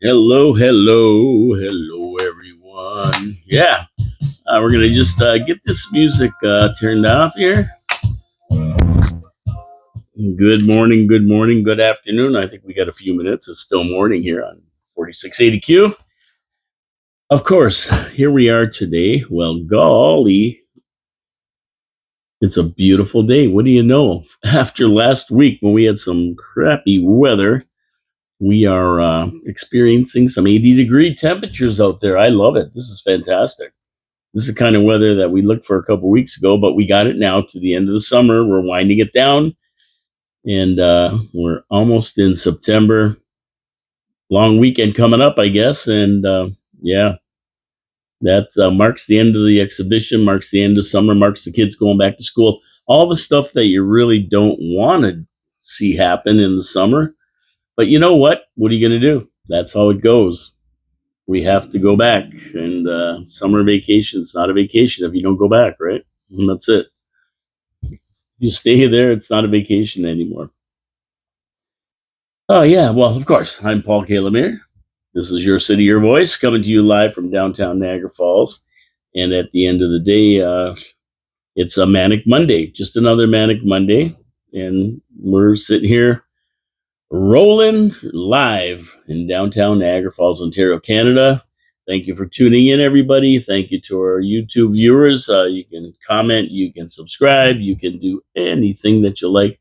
Hello, hello, hello, everyone. Yeah, we're gonna just get this music turned off here. Good morning, good afternoon. I think we got a few minutes. It's still morning here on 4680Q. Of course, here we are today. Well, golly, it's a beautiful day. What do you know? After last week when we had some crappy weather, we are experiencing some 80-degree temperatures out there. I love it. This is fantastic. This is the kind of weather that we looked for a couple weeks ago, but we got it now to the end of the summer. We're winding it down, and we're almost in September. Long weekend coming up, I guess, and yeah, that marks the end of the exhibition, marks the end of summer, marks the kids going back to school. All the stuff that you really don't want to see happen in the summer. But you know what? What are you going to do? That's how it goes. We have to go back, and summer vacation is not a vacation if you don't go back, right? And that's it. You stay there, it's not a vacation anymore. Oh yeah, well, of course, I'm Paul Kalamir. This is your city, your voice, coming to you live from downtown Niagara Falls. And at the end of the day, it's a Manic Monday, just another Manic Monday, and we're sitting here rolling live in downtown Niagara Falls, Ontario, Canada. Thank you for tuning in, everybody. Thank you to our YouTube viewers. You can comment, you can subscribe, you can do anything that you like,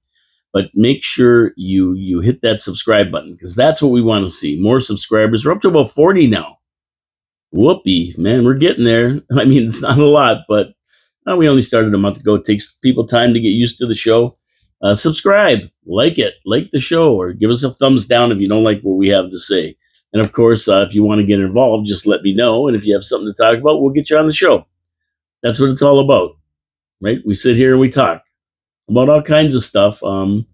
but make sure you hit that subscribe button because that's what we want to see. More subscribers. We're up to about 40 now. Whoopee, man, we're getting there. I mean, it's not a lot, but we only started a month ago. It takes people time to get used to the show. Subscribe, like it, like the show, or give us a thumbs down if you don't like what we have to say. And of course, if you want to get involved, just let me know. And if you have something to talk about, we'll get you on the show. That's what it's all about, right? We sit here and we talk about all kinds of stuff. When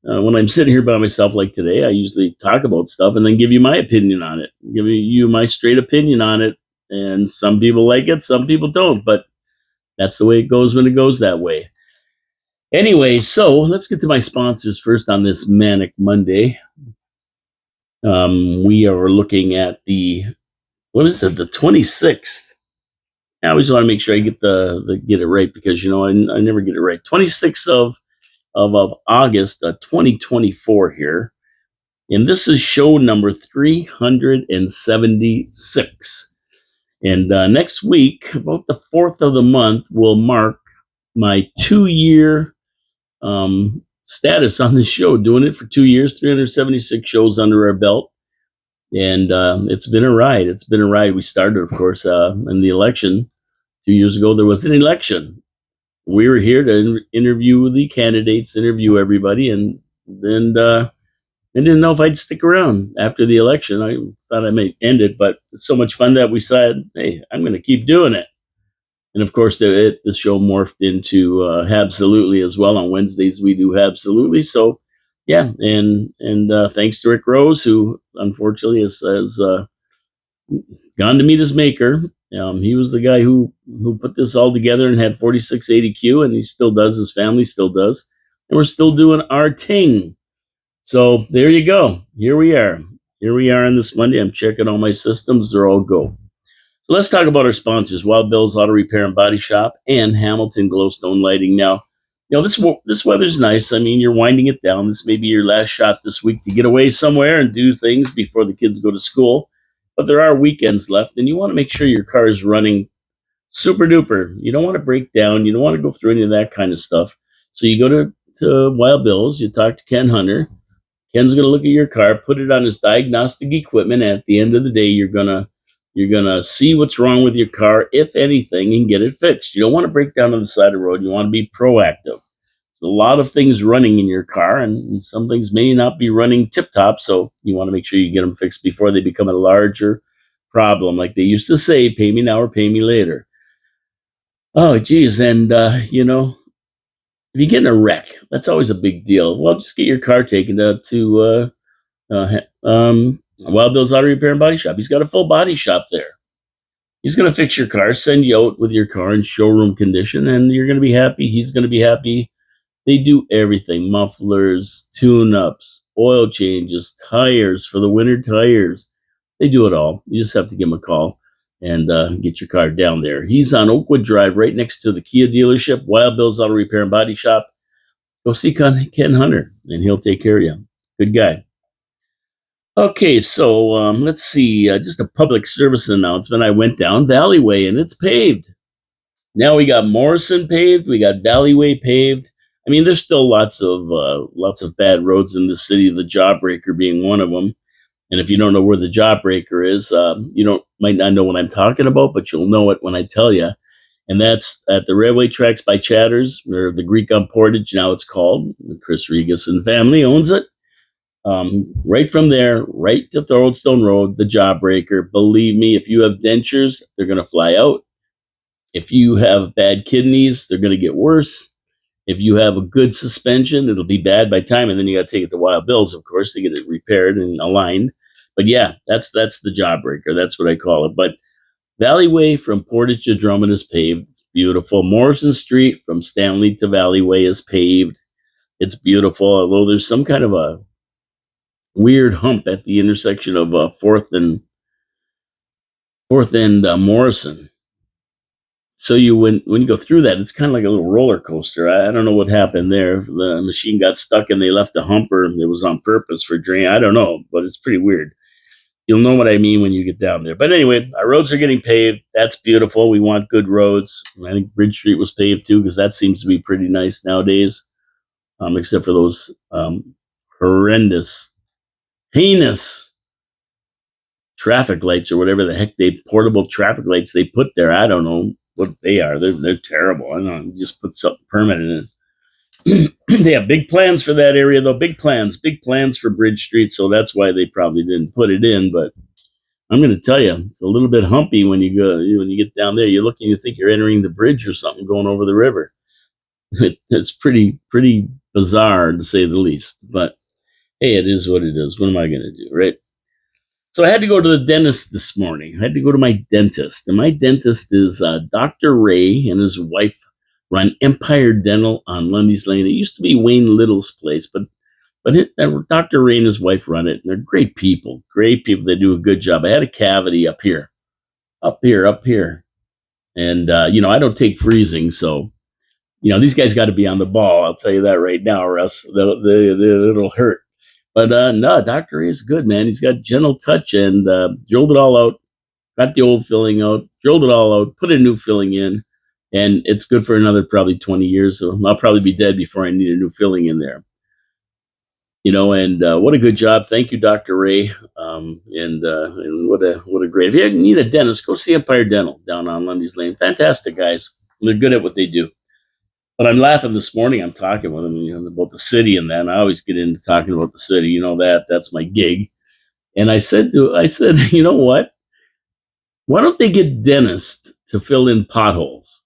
I'm sitting here by myself like today, I usually talk about stuff and then give you my opinion on it, give you my straight opinion on it. And some people like it, some people don't, but that's the way it goes when it goes that way. Anyway, so let's get to my sponsors first on this Manic Monday. We are looking at the 26th. I always want to make sure I get get it right because I never get it right. 26th of August, 2024 here, and this is show number 376. And next week, about the 4th of the month, will mark my 2-year status on the show, doing it for 2 years, 376 shows under our belt. And it's been a ride. It's been a ride. We started, of course, in the election 2 years ago. There was an election. We were here to interview the candidates, interview everybody, and then I didn't know if I'd stick around after the election. I thought I might end it, but it's so much fun that we said, hey, I'm going to keep doing it. And of course, the show morphed into Habsolutely as well. On Wednesdays, we do Habsolutely. So, yeah, and thanks to Rick Rose, who unfortunately has gone to meet his maker. He was the guy who put this all together and had 4680Q, and he still does. His family still does. And we're still doing our ting. So there you go. Here we are. Here we are on this Monday. I'm checking all my systems. They're all go. So let's talk about our sponsors, Wild Bill's Auto Repair and Body Shop and Hamilton Glowstone Lighting. Now, this weather's nice. I mean, you're winding it down. This may be your last shot this week to get away somewhere and do things before the kids go to school. But there are weekends left, and you want to make sure your car is running super duper. You don't want to break down. You don't want to go through any of that kind of stuff. So you go to Wild Bill's, you talk to Ken Hunter. Ken's going to look at your car, put it on his diagnostic equipment. And at the end of the day, you're gonna see what's wrong with your car, if anything, and get it fixed. You don't want to break down on the side of the road. You want to be proactive. There's a lot of things running in your car, and some things may not be running tip-top, so you want to make sure you get them fixed before they become a larger problem. Like they used to say, pay me now or pay me later. Oh, geez, and, if you get in a wreck, that's always a big deal. Well, just get your car taken to Wild Bill's Auto Repair and Body Shop. He's got a full body shop there. He's going to fix your car, send you out with your car in showroom condition, and you're going to be happy. He's going to be happy. They do everything: mufflers, tune-ups, oil changes, tires for the winter tires. They do it all. You just have to give him a call and get your car down there. He's on Oakwood Drive, right next to the Kia dealership, Wild Bill's Auto Repair and Body Shop. Go see Ken Hunter, and he'll take care of you. Good guy. Okay, so let's see. Just a public service announcement. I went down Valleyway, and it's paved. Now we got Morrison paved. We got Valleyway paved. I mean, there's still lots of bad roads in the city. The Jawbreaker being one of them. And if you don't know where the Jawbreaker is, might not know what I'm talking about, but you'll know it when I tell you. And that's at the railway tracks by Chatters, or the Greek on Portage, now it's called. Chris Regas and family owns it. Right from there, right to Thoroldstone Road, the Jawbreaker. Believe me, if you have dentures, they're going to fly out. If you have bad kidneys, they're going to get worse. If you have a good suspension, it'll be bad by time, and then you got to take it to Wild Bill's, of course, to get it repaired and aligned. But yeah, that's the Jawbreaker. That's what I call it. But Valleyway from Portage to Drummond is paved. It's beautiful. Morrison Street from Stanley to Valleyway is paved. It's beautiful, although there's some kind of a weird hump at the intersection of Fourth and Morrison. So when you go through that, it's kind of like a little roller coaster. I don't know what happened there. The machine got stuck and they left a humper. It was on purpose for drain. I don't know, but it's pretty weird. You'll know what I mean when you get down there. But anyway, our roads are getting paved. That's beautiful. We want good roads. I think Bridge Street was paved too, because that seems to be pretty nice nowadays, except for those heinous traffic lights or whatever the heck portable traffic lights they put there. I don't know what they are. They're terrible. I don't know. Just put something permanent in. They have big plans for that area, though. Big plans for Bridge Street. So that's why they probably didn't put it in. But I'm going to tell you, it's a little bit humpy when you get down there. You're looking, you think you're entering the bridge or something going over the river. It's pretty bizarre to say the least. But hey, it is what it is. What am I going to do, right? So I had to go to the dentist this morning. I had to go to my dentist. And my dentist is Dr. Ray and his wife run Empire Dental on Lundy's Lane. It used to be Wayne Little's place, but Dr. Ray and his wife run it. And they're great people. Great people. They do a good job. I had a cavity up here. And, I don't take freezing. So, these guys got to be on the ball. I'll tell you that right now, or else it'll hurt. But no, Dr. Ray is good, man. He's got gentle touch and drilled it all out, got the old filling out, drilled it all out, put a new filling in, and it's good for another probably 20 years. So I'll probably be dead before I need a new filling in there. And what a good job. Thank you, Dr. Ray. And what a great. If you need a dentist, go see Empire Dental down on Lundy's Lane. Fantastic guys. They're good at what they do. But I'm laughing this morning. I'm talking with them about the city and that. And I always get into talking about the city. That's my gig. And I said, you know what? Why don't they get dentists to fill in potholes?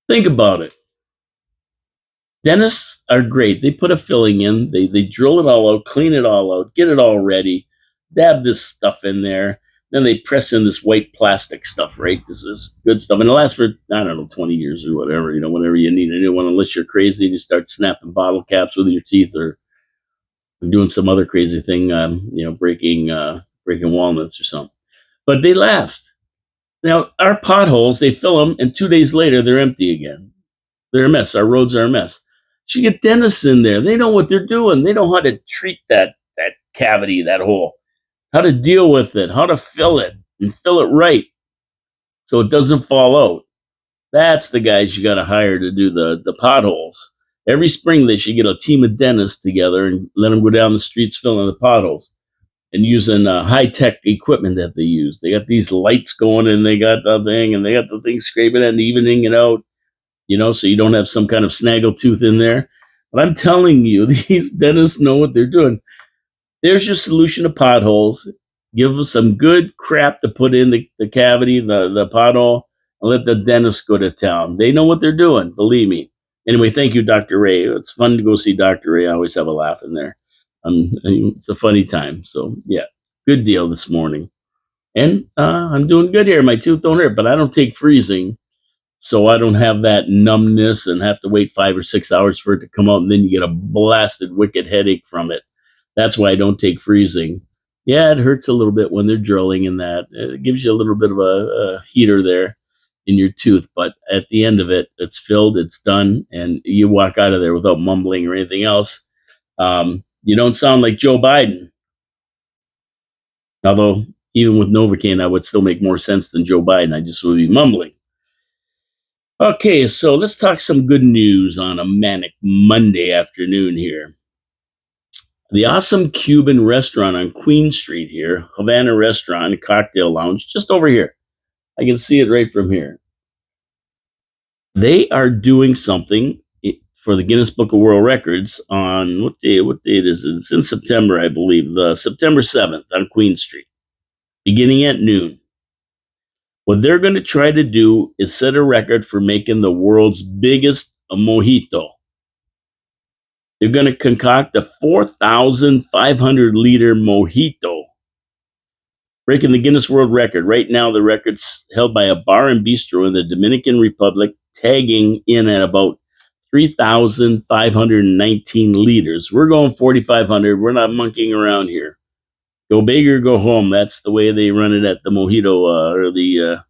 Think about it. Dentists are great. They put a filling in. They drill it all out, clean it all out, get it all ready, dab this stuff in there. Then they press in this white plastic stuff, right? This is good stuff. And it lasts for, 20 years or whatever, whenever you need a new one, unless you're crazy and you start snapping bottle caps with your teeth or doing some other crazy thing, breaking walnuts or something. But they last. Now, our potholes, they fill them, and 2 days later, they're empty again. They're a mess. Our roads are a mess. So you get dentists in there. They know what they're doing. They know how to treat that cavity, that hole. How to deal with it, how to fill it, and fill it right so it doesn't fall out. That's the guys you got to hire to do the potholes. Every spring they should get a team of dentists together and let them go down the streets filling the potholes and using high-tech equipment that they use. They got these lights going and they got the thing scraping it and evening it out, so you don't have some kind of snaggle tooth in there. But I'm telling you, these dentists know what they're doing. There's your solution to potholes. Give us some good crap to put in the cavity, the pothole, and let the dentist go to town. They know what they're doing, believe me. Anyway, thank you, Dr. Ray. It's fun to go see Dr. Ray. I always have a laugh in there. It's a funny time. So, yeah, good deal this morning. And I'm doing good here. My tooth don't hurt, but I don't take freezing. So I don't have that numbness and have to wait 5 or 6 hours for it to come out. And then you get a blasted, wicked headache from it. That's why I don't take freezing. Yeah, it hurts a little bit when they're drilling in that. It gives you a little bit of a heater there in your tooth, but at the end of it, it's filled, it's done, and you walk out of there without mumbling or anything else. You don't sound like Joe Biden, although even with Novocaine, I would still make more sense than Joe Biden. I just would be mumbling. Okay, so let's talk some good news on a manic Monday afternoon here. The awesome Cuban restaurant on Queen Street here, Havana Restaurant and Cocktail Lounge, just over here. I can see it right from here. They are doing something for the Guinness Book of World Records on what day? What date is it? It's in September, I believe, September 7th on Queen Street, beginning at noon. What they're going to try to do is set a record for making the world's biggest mojito. They're going to concoct a 4,500 liter mojito, breaking the Guinness World Record. Right now, the record's held by a bar and bistro in the Dominican Republic, tagging in at about 3,519 liters. We're going 4,500. We're not monkeying around here. Go big or go home. That's the way they run it at the Mojito or the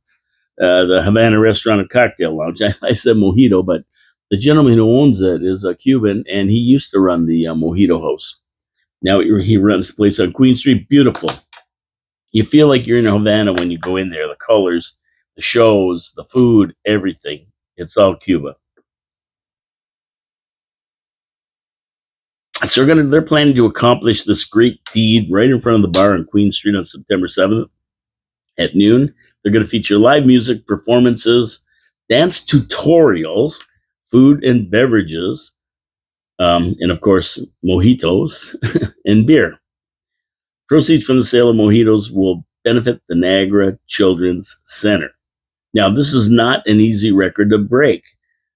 Havana Restaurant and Cocktail Lounge. I said Mojito, but the gentleman who owns it is a Cuban, and he used to run the Mojito House. Now he runs the place on Queen Street. Beautiful. You feel like you're in Havana when you go in there. The colors, the shows, the food, everything. It's all Cuba. So they're planning to accomplish this great deed right in front of the bar on Queen Street on September 7th at noon. They're going to feature live music, performances, dance tutorials, food and beverages, and of course, mojitos and beer. Proceeds from the sale of mojitos will benefit the Niagara Children's Center. Now, this is not an easy record to break.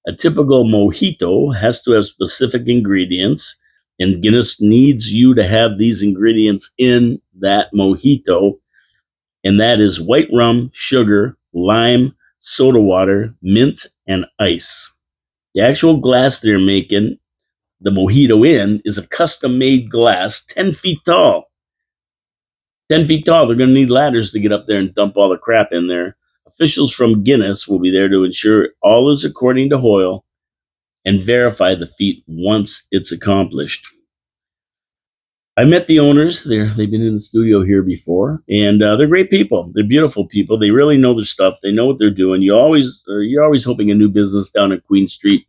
A typical mojito has to have specific ingredients, and Guinness needs you to have these ingredients in that mojito, and that is white rum, sugar, lime, soda water, mint, and ice. The actual glass they're making the mojito in is a custom made glass 10 feet tall. 10 feet tall. They're going to need ladders to get up there and dump all the crap in there. Officials from Guinness will be there to ensure all is according to Hoyle and verify the feat once it's accomplished. I met the owners. They've been in the studio here before, and they're great people. They're beautiful people. They really know their stuff. They know what they're doing. You're always hoping a new business down at Queen Street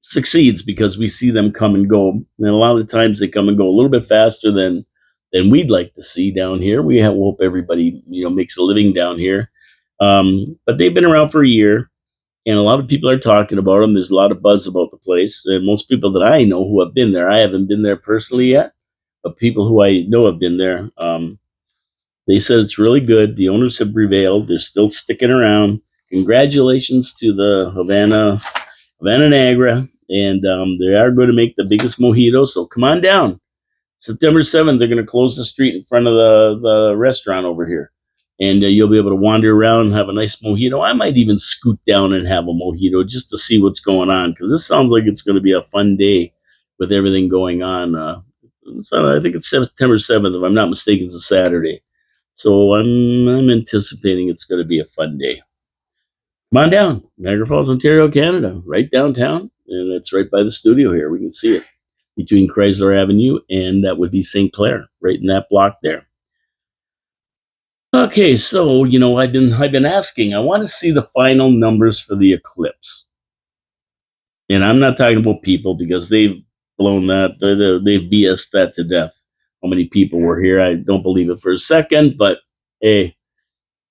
succeeds because we see them come and go, and a lot of the times they come and go a little bit faster than we'd like to see down here. We hope everybody makes a living down here, but they've been around for a year, and a lot of people are talking about them. There's a lot of buzz about the place, and most people that I know who have been there, I haven't been there personally yet, but people who I know have been there, they said it's really good. The owners have prevailed. They're still sticking around. Congratulations to the Havana Niagara, and they are going to make the biggest mojito. So come on down. September 7th, they're going to close the street in front of the restaurant over here. And you'll be able to wander around and have a nice mojito. I might even scoot down and have a mojito just to see what's going on, because this sounds like it's going to be a fun day with everything going on. So I think it's September 7th, if I'm not mistaken, it's a Saturday. So I'm anticipating it's going to be a fun day. Come on down, Niagara Falls, Ontario, Canada, right downtown. And it's right by the studio here. We can see it between Chrysler Avenue and that would be St. Clair, right in that block there. Okay, so I've been asking. I want to see the final numbers for the Eclipse, and I'm not talking about people because they've blown that. They've BS'd that to death. How many people were here? I don't believe it for a second, but hey,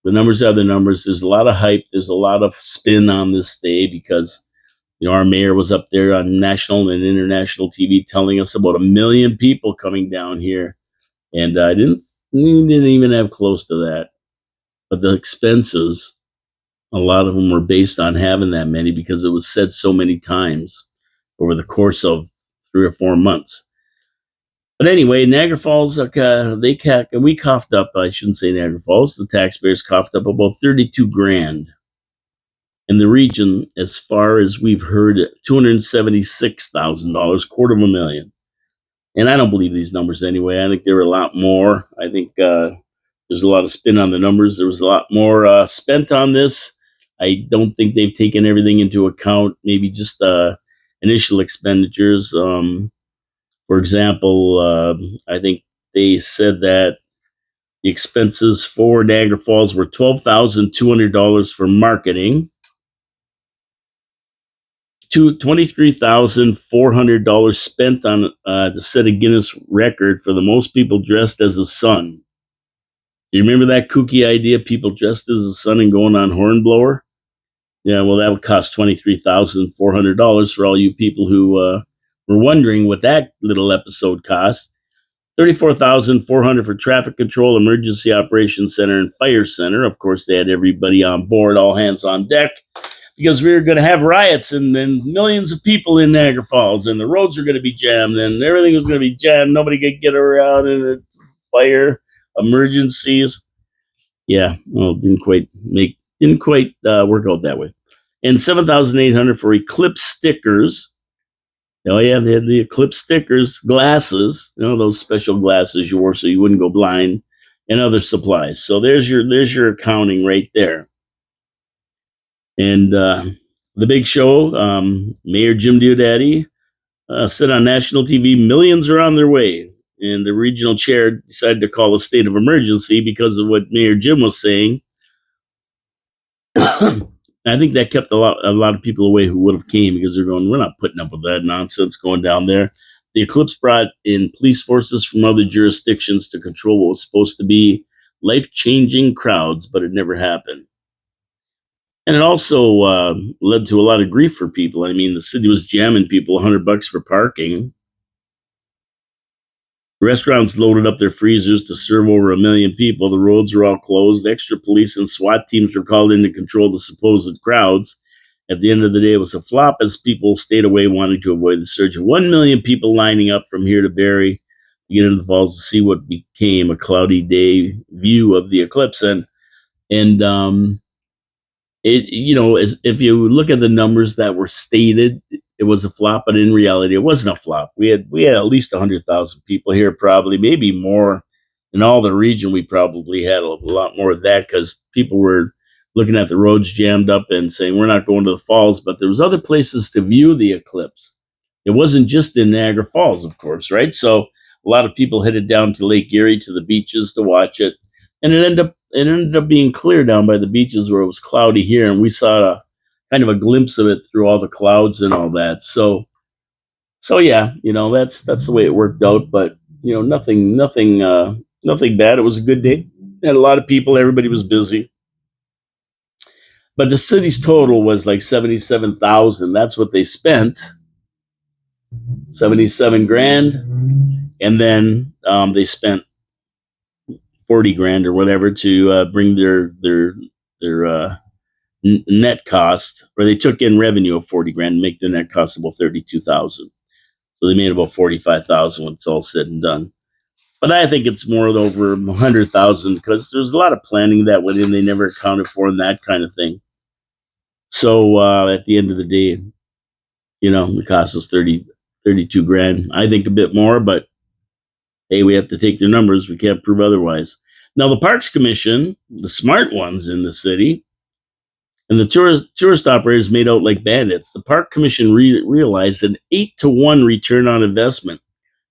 the numbers are the numbers. There's a lot of hype. There's a lot of spin on this day because our mayor was up there on national and international TV telling us about 1 million people coming down here, and I didn't even have close to that. But the expenses, a lot of them were based on having that many because it was said so many times over the course of 3 or 4 months. But anyway, Niagara Falls, we coughed up. I shouldn't say Niagara Falls. The taxpayers coughed up about 32 grand. In the region, as far as we've heard, $276,000, $250,000. And I don't believe these numbers anyway. I think there were a lot more. I think there's a lot of spin on the numbers. There was a lot more spent on this. I don't think they've taken everything into account. Maybe just initial expenditures. For example, I think they said that the expenses for Niagara Falls were $12,200 for marketing, $23,400 spent on to set a Guinness record for the most people dressed as a sun. Do you remember that kooky idea? People dressed as a sun and going on Hornblower? Yeah, well, that would cost $23,400 for all you people who were wondering what that little episode cost. $34,400 for traffic control, emergency operations center, and fire center. Of course, they had everybody on board, all hands on deck, because we were going to have riots and millions of people in Niagara Falls, and the roads were going to be jammed, and everything was going to be jammed. Nobody could get around in a fire, emergencies. Yeah, well, didn't quite work out that way. And $7,800 for Eclipse stickers. Oh yeah, they had the Eclipse stickers, glasses, those special glasses you wore so you wouldn't go blind, and other supplies. So there's your accounting right there. And the big show, Mayor Jim Diodati said on national TV, millions are on their way. And the regional chair decided to call a state of emergency because of what Mayor Jim was saying. I think that kept a lot of people away who would have came, because they're going, we're not putting up with that nonsense going down there. The Eclipse brought in police forces from other jurisdictions to control what was supposed to be life-changing crowds, but it never happened. And it also led to a lot of grief for people. I mean, the city was jamming people $100 for parking. Restaurants loaded up their freezers to serve over 1 million people. The roads were all closed. Extra police and SWAT teams were called in to control the supposed crowds. At the end of the day, it was a flop as people stayed away, wanting to avoid the surge of 1 million people lining up from here to Barrie to get into the falls to see what became a cloudy day view of the eclipse. And it, if you look at the numbers that were stated, it was a flop, but in reality, it wasn't a flop. We had at least 100,000 people here, probably, maybe more. In all the region, we probably had a lot more of that, because people were looking at the roads jammed up and saying, we're not going to the falls. But there was other places to view the eclipse. It wasn't just in Niagara Falls, of course, right? So a lot of people headed down to Lake Erie, to the beaches, to watch it. And it ended up being clear down by the beaches, where it was cloudy here, and we saw kind of a glimpse of it through all the clouds and all that. So yeah, that's the way it worked out. But nothing bad. It was a good day. Had a lot of people. Everybody was busy. But the city's total was like 77,000. That's what they spent. 77 grand, and then they spent 40 grand or whatever to bring their net cost, or they took in revenue of 40 grand and make the net cost about 32,000. So they made about 45,000 when it's all said and done. But I think it's more than over 100,000, because there's a lot of planning that went in they never accounted for, and that kind of thing. So at the end of the day, the cost was 32 grand. I think a bit more, but hey, we have to take their numbers. We can't prove otherwise. Now, the Parks Commission, the smart ones in the city, and the tourist operators made out like bandits. The Park Commission realized an 8-to-1 return on investment.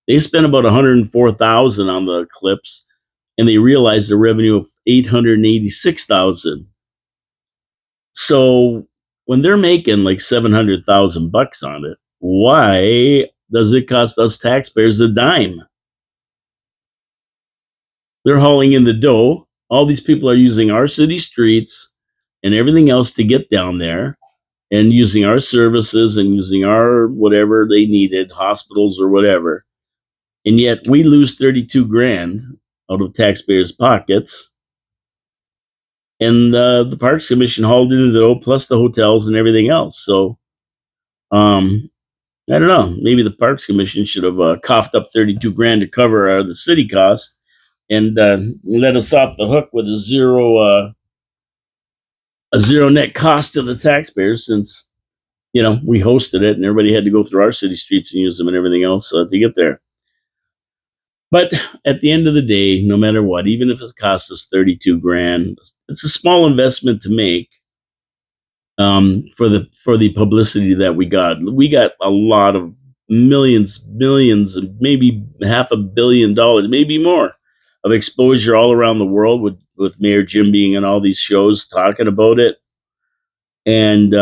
They spent about $104,000 on the Eclipse, and they realized a revenue of $886,000. So when they're making like $700,000 on it, why does it cost us taxpayers a dime? They're hauling in the dough. All these people are using our city streets and everything else to get down there, and using our services and using our whatever they needed, hospitals or whatever. And yet we lose 32 grand out of taxpayers' pockets. And the Parks Commission hauled into the dough, plus the hotels and everything else. So I don't know. Maybe the Parks Commission should have coughed up 32 grand to cover the city costs, and let us off the hook with a zero net cost to the taxpayers, since we hosted it and everybody had to go through our city streets and use them and everything else to get there. But at the end of the day, no matter what, even if it costs us 32 grand, it's a small investment to make for the publicity that we got. We got a lot of millions, and maybe $500 million, maybe more, of exposure all around the world with Mayor Jim being in all these shows talking about it. And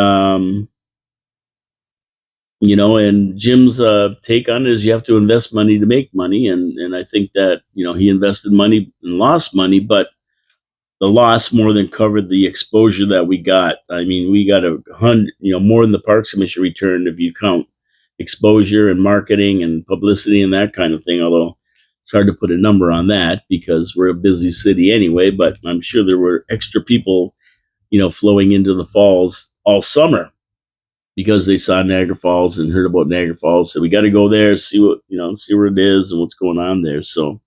and Jim's take on it is you have to invest money to make money, and I think that he invested money and lost money, but the loss more than covered the exposure that we got. I mean, we got 100, more than the Parks Commission returned if you count exposure and marketing and publicity and that kind of thing. Although it's hard to put a number on that because we're a busy city anyway. But I'm sure there were extra people, flowing into the falls all summer because they saw Niagara Falls and heard about Niagara Falls. So we got to go there, see see where it is and what's going on there. So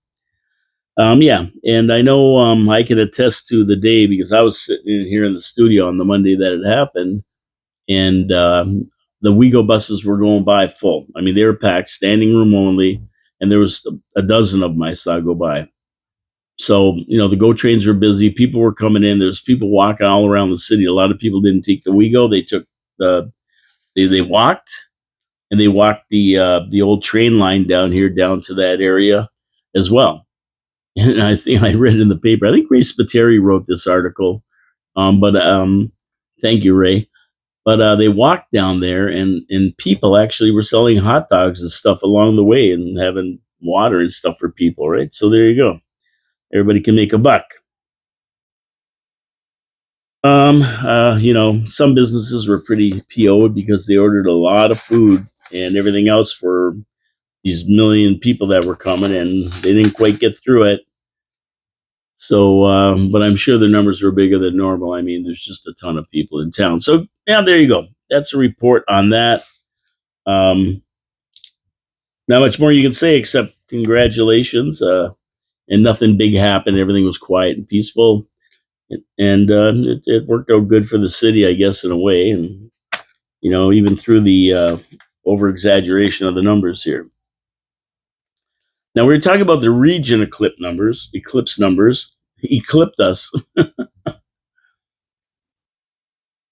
yeah, and I know I can attest to the day because I was sitting in here in the studio on the Monday that it happened, and the WeGo buses were going by full. I mean, they were packed, standing room only, and there was a dozen of them I saw go by. So the GO trains were busy. People were coming in. There's people walking all around the city. A lot of people didn't take the WeGo. They took they walked, and they walked the old train line down to that area as well. And I think I read in the paper. I think Ray Spiteri wrote this article. But thank you, Ray. But they walked down there, and people actually were selling hot dogs and stuff along the way, and having water and stuff for people. Right. So there you go. Everybody can make a buck. Some businesses were pretty PO'd because they ordered a lot of food and everything else for these million people that were coming, and they didn't quite get through it. So, but I'm sure the numbers were bigger than normal. I mean, there's just a ton of people in town. So, yeah, there you go. That's a report on that. Um, Not much more you can say except congratulations. And nothing big happened. Everything was quiet and peaceful. And it worked out good for the city, I guess, in a way. And, even through the over exaggeration of the numbers here. Now, we were talking about the region eclipse numbers, eclipsed us.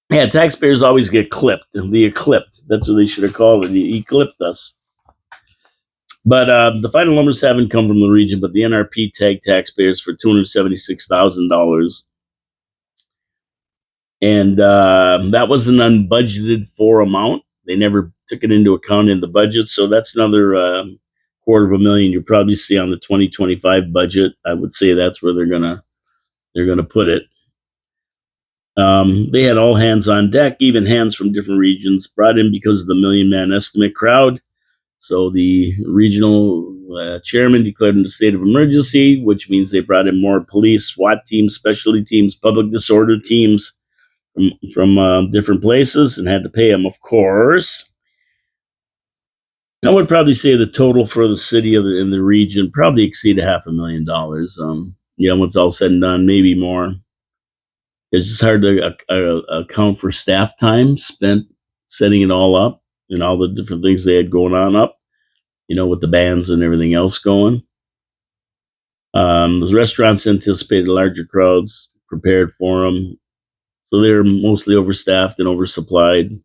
Yeah, taxpayers always get clipped. The eclipsed. That's what they should have called it. He eclipsed us. But the final numbers haven't come from the region, but the NRP tagged taxpayers for $276,000. And that was an unbudgeted for amount. They never took it into account in the budget. So that's another $250,000 you probably see on the 2025 budget. I would say that's where they're gonna put it. They had all hands on deck, even hands from different regions, brought in because of the million-man estimate crowd. So the regional chairman declared a state of emergency, which means they brought in more police, SWAT teams, specialty teams, public disorder teams from different places, and had to pay them, of course. I would probably say the total for the city in the region probably exceeded $500,000. Once all said and done, maybe more. It's just hard to account for staff time spent setting it all up and all the different things they had going on up, with the bands and everything else going. The restaurants anticipated larger crowds, prepared for them. So they're mostly overstaffed and oversupplied.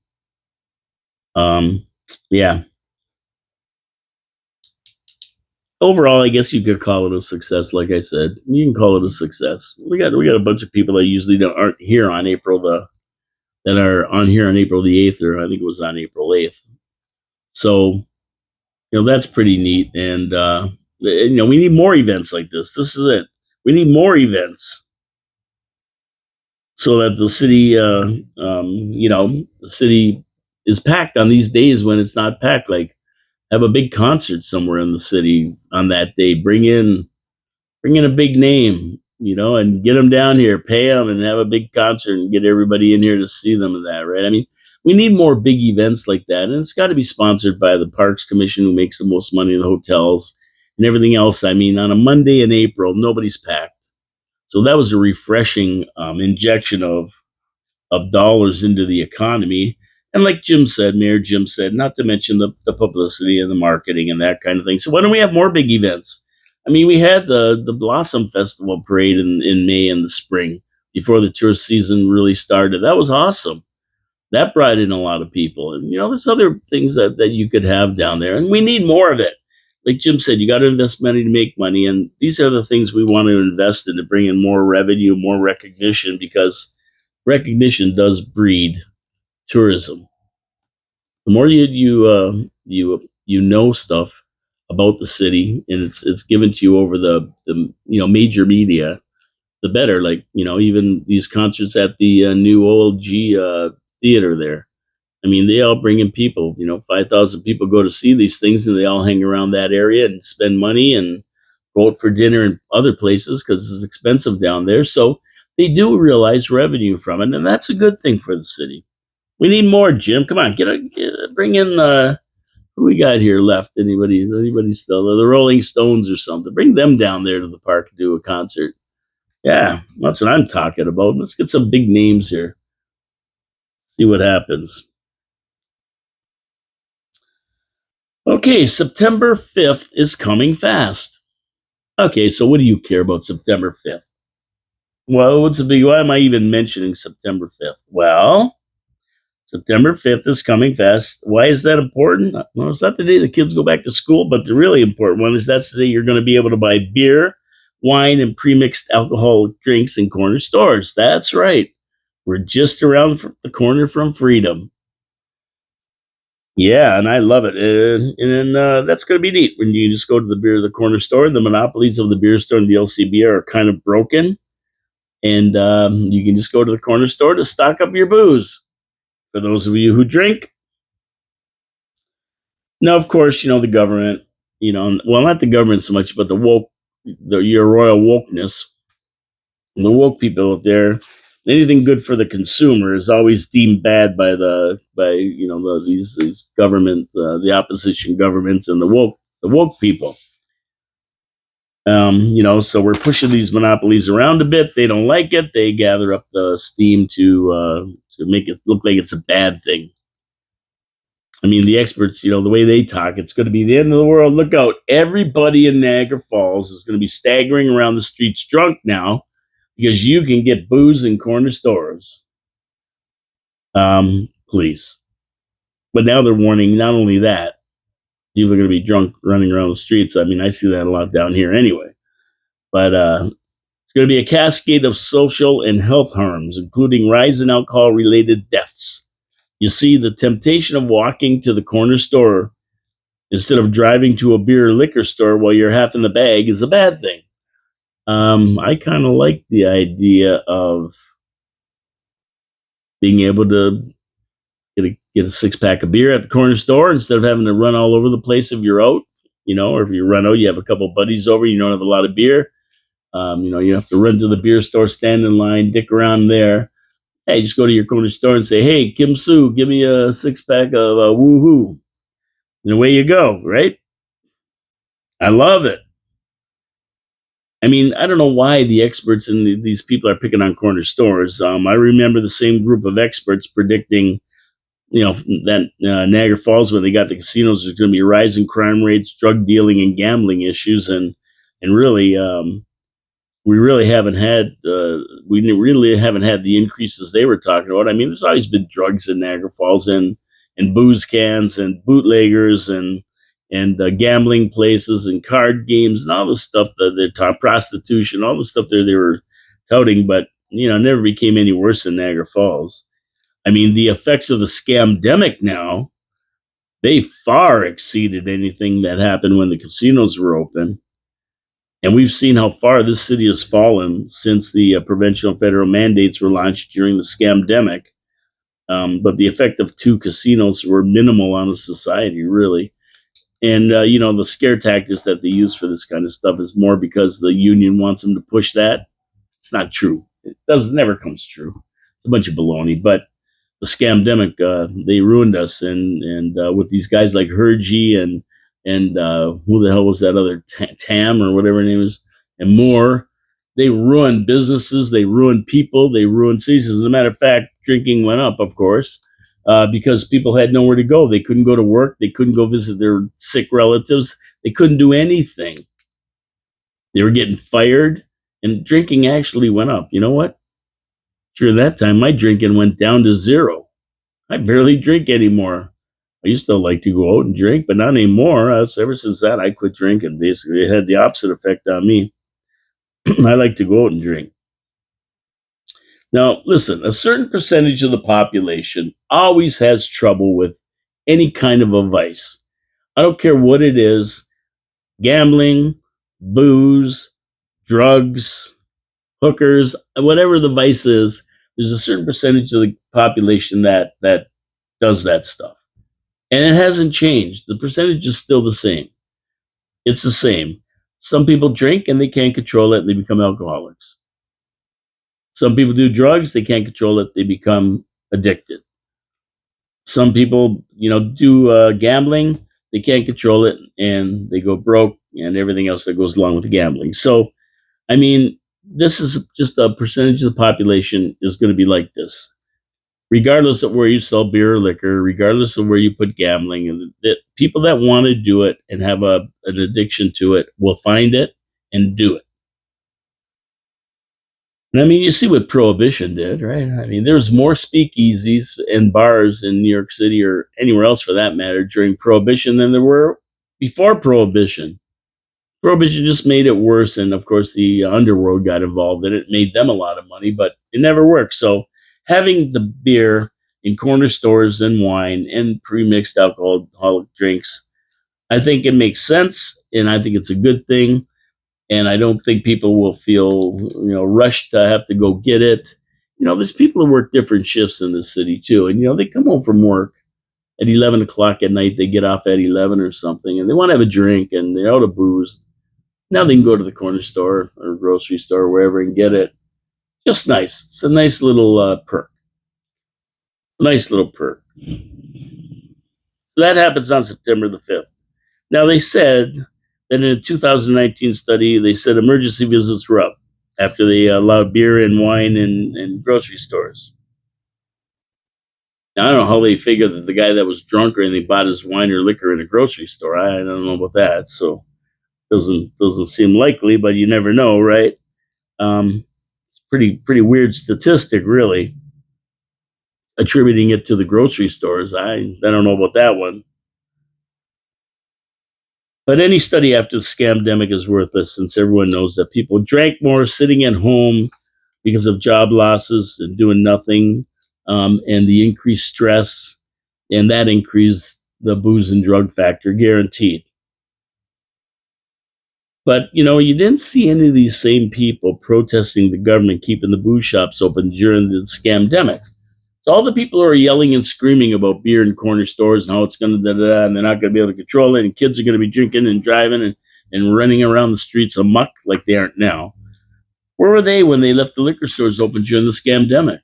Yeah. Overall, I guess you could call it a success. Like I said, you can call it a success. We got a bunch of people that usually aren't here on that are on here on April the 8th, or I think it was on April 8th. So, that's pretty neat. And we need more events like this. This is it. We need more events so that the city, the city is packed on these days when it's not packed. Like, have a big concert somewhere in the city on that day. Bring in a big name, and get them down here, pay them, and have a big concert and get everybody in here to see them and that, right? I mean, we need more big events like that, and it's got to be sponsored by the Parks Commission, who makes the most money in the hotels and everything else. I mean, on a Monday in April, nobody's packed, so that was a refreshing injection of dollars into the economy. And like Mayor Jim said, not to mention the publicity and the marketing and that kind of thing. So why don't we have more big events? I mean, we had the Blossom Festival parade in May and the spring before the tourist season really started. That was awesome. That brought in a lot of people. And, there's other things that you could have down there. And we need more of it. Like Jim said, you got to invest money to make money. And these are the things we want to invest in to bring in more revenue, more recognition, because recognition does breed tourism. The more you know stuff about the city, and it's given to you over the major media, the better. Like even these concerts at the new OLG theater there. I mean, they all bring in people. 5,000 people go to see these things, and they all hang around that area and spend money and go out for dinner in other places because it's expensive down there. So they do realize revenue from it, and that's a good thing for the city. We need more, Jim. Come on, bring in who we got here left. Anybody still? The Rolling Stones or something. Bring them down there to the park to do a concert. Yeah, that's what I'm talking about. Let's get some big names here. See what happens. Okay, September 5th is coming fast. Okay, so what do you care about September 5th? Well, why am I even mentioning September 5th? Well, September 5th is coming fast. Why is that important? Well, it's not the day the kids go back to school, but the really important one is that's the day you're going to be able to buy beer, wine, and premixed alcoholic drinks in corner stores. That's right. We're just around the corner from freedom. Yeah, and I love it. And that's going to be neat when you just go to the corner store. The monopolies of the beer store and the LCB are kind of broken. And you can just go to the corner store to stock up your booze. For those of you who drink. Now, of course, the government, well, not the government so much, but your royal wokeness, the woke people out there. Anything good for the consumer is always deemed bad by these government, the opposition governments, and the woke people. So we're pushing these monopolies around a bit. They don't like it. They gather up the steam to make it look like it's a bad thing. I mean, the experts, the way they talk, it's going to be the end of the world. Look out. Everybody in Niagara Falls is going to be staggering around the streets drunk now because you can get booze in corner stores. Please. But now they're warning not only that, people are going to be drunk running around the streets. I mean, I see that a lot down here anyway. But it's going to be a cascade of social and health harms, including rise in alcohol-related deaths. You see, the temptation of walking to the corner store instead of driving to a beer or liquor store while you're half in the bag is a bad thing. I kind of like the idea of being able to get a 6-pack of beer at the corner store instead of having to run all over the place if you're out, or if you run out, you have a couple buddies over, you don't have a lot of beer. You have to run to the beer store, stand in line, dick around there. Hey, just go to your corner store and say, hey, Kim Sue, give me a 6-pack of woohoo. And away you go, right? I love it. I mean, I don't know why the experts and these people are picking on corner stores. I remember the same group of experts predicting, that Niagara Falls, when they got the casinos, there's going to be rising crime rates, drug dealing, and gambling issues, and really, we really haven't had the increases they were talking about. I mean, there's always been drugs in Niagara Falls and booze cans and bootleggers and gambling places and card games and all the stuff that they're talking, prostitution, all the stuff they were touting, but never became any worse in Niagara Falls. I mean, the effects of the scamdemic now, they far exceeded anything that happened when the casinos were open. And we've seen how far this city has fallen since the provincial federal mandates were launched during the scamdemic. But the effect of 2 casinos were minimal on the society, really. And, the scare tactics that they use for this kind of stuff is more because the union wants them to push that. It's not true. It never comes true. It's a bunch of baloney. But the scamdemic, they ruined us. And with these guys like Hergy and who the hell was that other Tam or whatever her name is, and more, they ruined businesses, they ruined people, they ruined cities. As a matter of fact, drinking went up, of course, because people had nowhere to go. They couldn't go to work, they couldn't go visit their sick relatives, they couldn't do anything. They were getting fired, and drinking actually went up. You know what? During that time, my drinking went down to zero. I barely drink anymore. I used to like to go out and drink, but not anymore. Ever since that, I quit drinking. Basically, it had the opposite effect on me. I like to go out and drink. Now, listen, a certain percentage of the population always has trouble with any kind of a vice. I don't care what it is: gambling, booze, drugs, hookers, whatever the vice is, there's a certain percentage of the population that does that stuff. And it hasn't changed. The percentage is still the same. It's the same. Some people drink and they can't control it and they become alcoholics. Some people do drugs, they can't control it, they become addicted. Some people, do gambling, they can't control it and they go broke and everything else that goes along with the gambling. So, I mean, this is just a percentage of the population is going to be like this, regardless of where you sell beer or liquor, regardless of where you put gambling. And the people that want to do it and have an addiction to it will find it and do it. And I mean, you see what Prohibition did, right? I mean, there's more speakeasies and bars in New York City or anywhere else for that matter during Prohibition than there were before Prohibition. Prohibition just made it worse. And of course, the underworld got involved and it made them a lot of money, but it never worked. So having the beer in corner stores and wine and pre-mixed alcoholic drinks, I think it makes sense. And I think it's a good thing. And I don't think people will feel, rushed to have to go get it. There's people who work different shifts in the city too. And, they come home from work at 11 o'clock at night. They get off at 11 or something and they want to have a drink and they're out of booze. Now they can go to the corner store or grocery store or wherever and get it. Just nice. It's a nice little perk. Nice little perk. That happens on September the 5th. Now, they said that in a 2019 study, they said emergency visits were up after they allowed beer and wine in grocery stores. Now, I don't know how they figure that the guy that was drunk or anything bought his wine or liquor in a grocery store. I don't know about that. So doesn't seem likely, but you never know, right? It's pretty weird statistic, really. Attributing it to the grocery stores, I don't know about that one. But any study after the scamdemic is worthless, since everyone knows that people drank more sitting at home because of job losses and doing nothing, and the increased stress, and that increased the booze and drug factor, guaranteed. But, you didn't see any of these same people protesting the government keeping the booze shops open during the scamdemic. So all the people who are yelling and screaming about beer in corner stores and how it's going to and they're not going to be able to control it, and kids are going to be drinking and driving and running around the streets amok like they aren't now. Where were they when they left the liquor stores open during the scamdemic?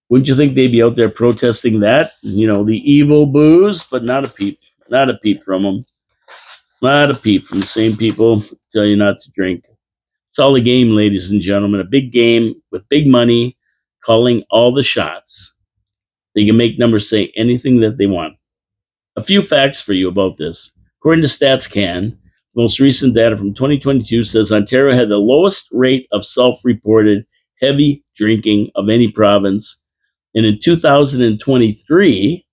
Wouldn't you think they'd be out there protesting that? The evil booze, but not a peep from them. Not a peep from the same people who tell you not to drink. It's all a game, ladies and gentlemen. A big game with big money, calling all the shots. They can make numbers say anything that they want. A few facts for you about this. According to StatsCan, most recent data from 2022 says Ontario had the lowest rate of self-reported heavy drinking of any province. And in 2023,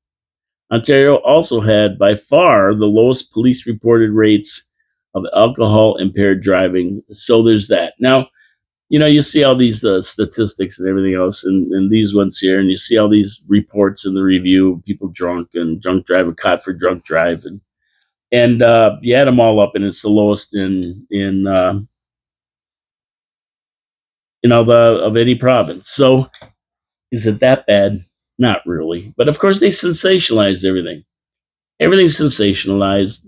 Ontario also had by far the lowest police reported rates of alcohol impaired driving. So there's that. Now, you see all these statistics and everything else, and these ones here, and you see all these reports in the review, people drunk and drunk driving, caught for drunk drive, and you add them all up, and it's the lowest of any province. So, is it that bad? Not really, but of course they sensationalize everything. Everything's sensationalized.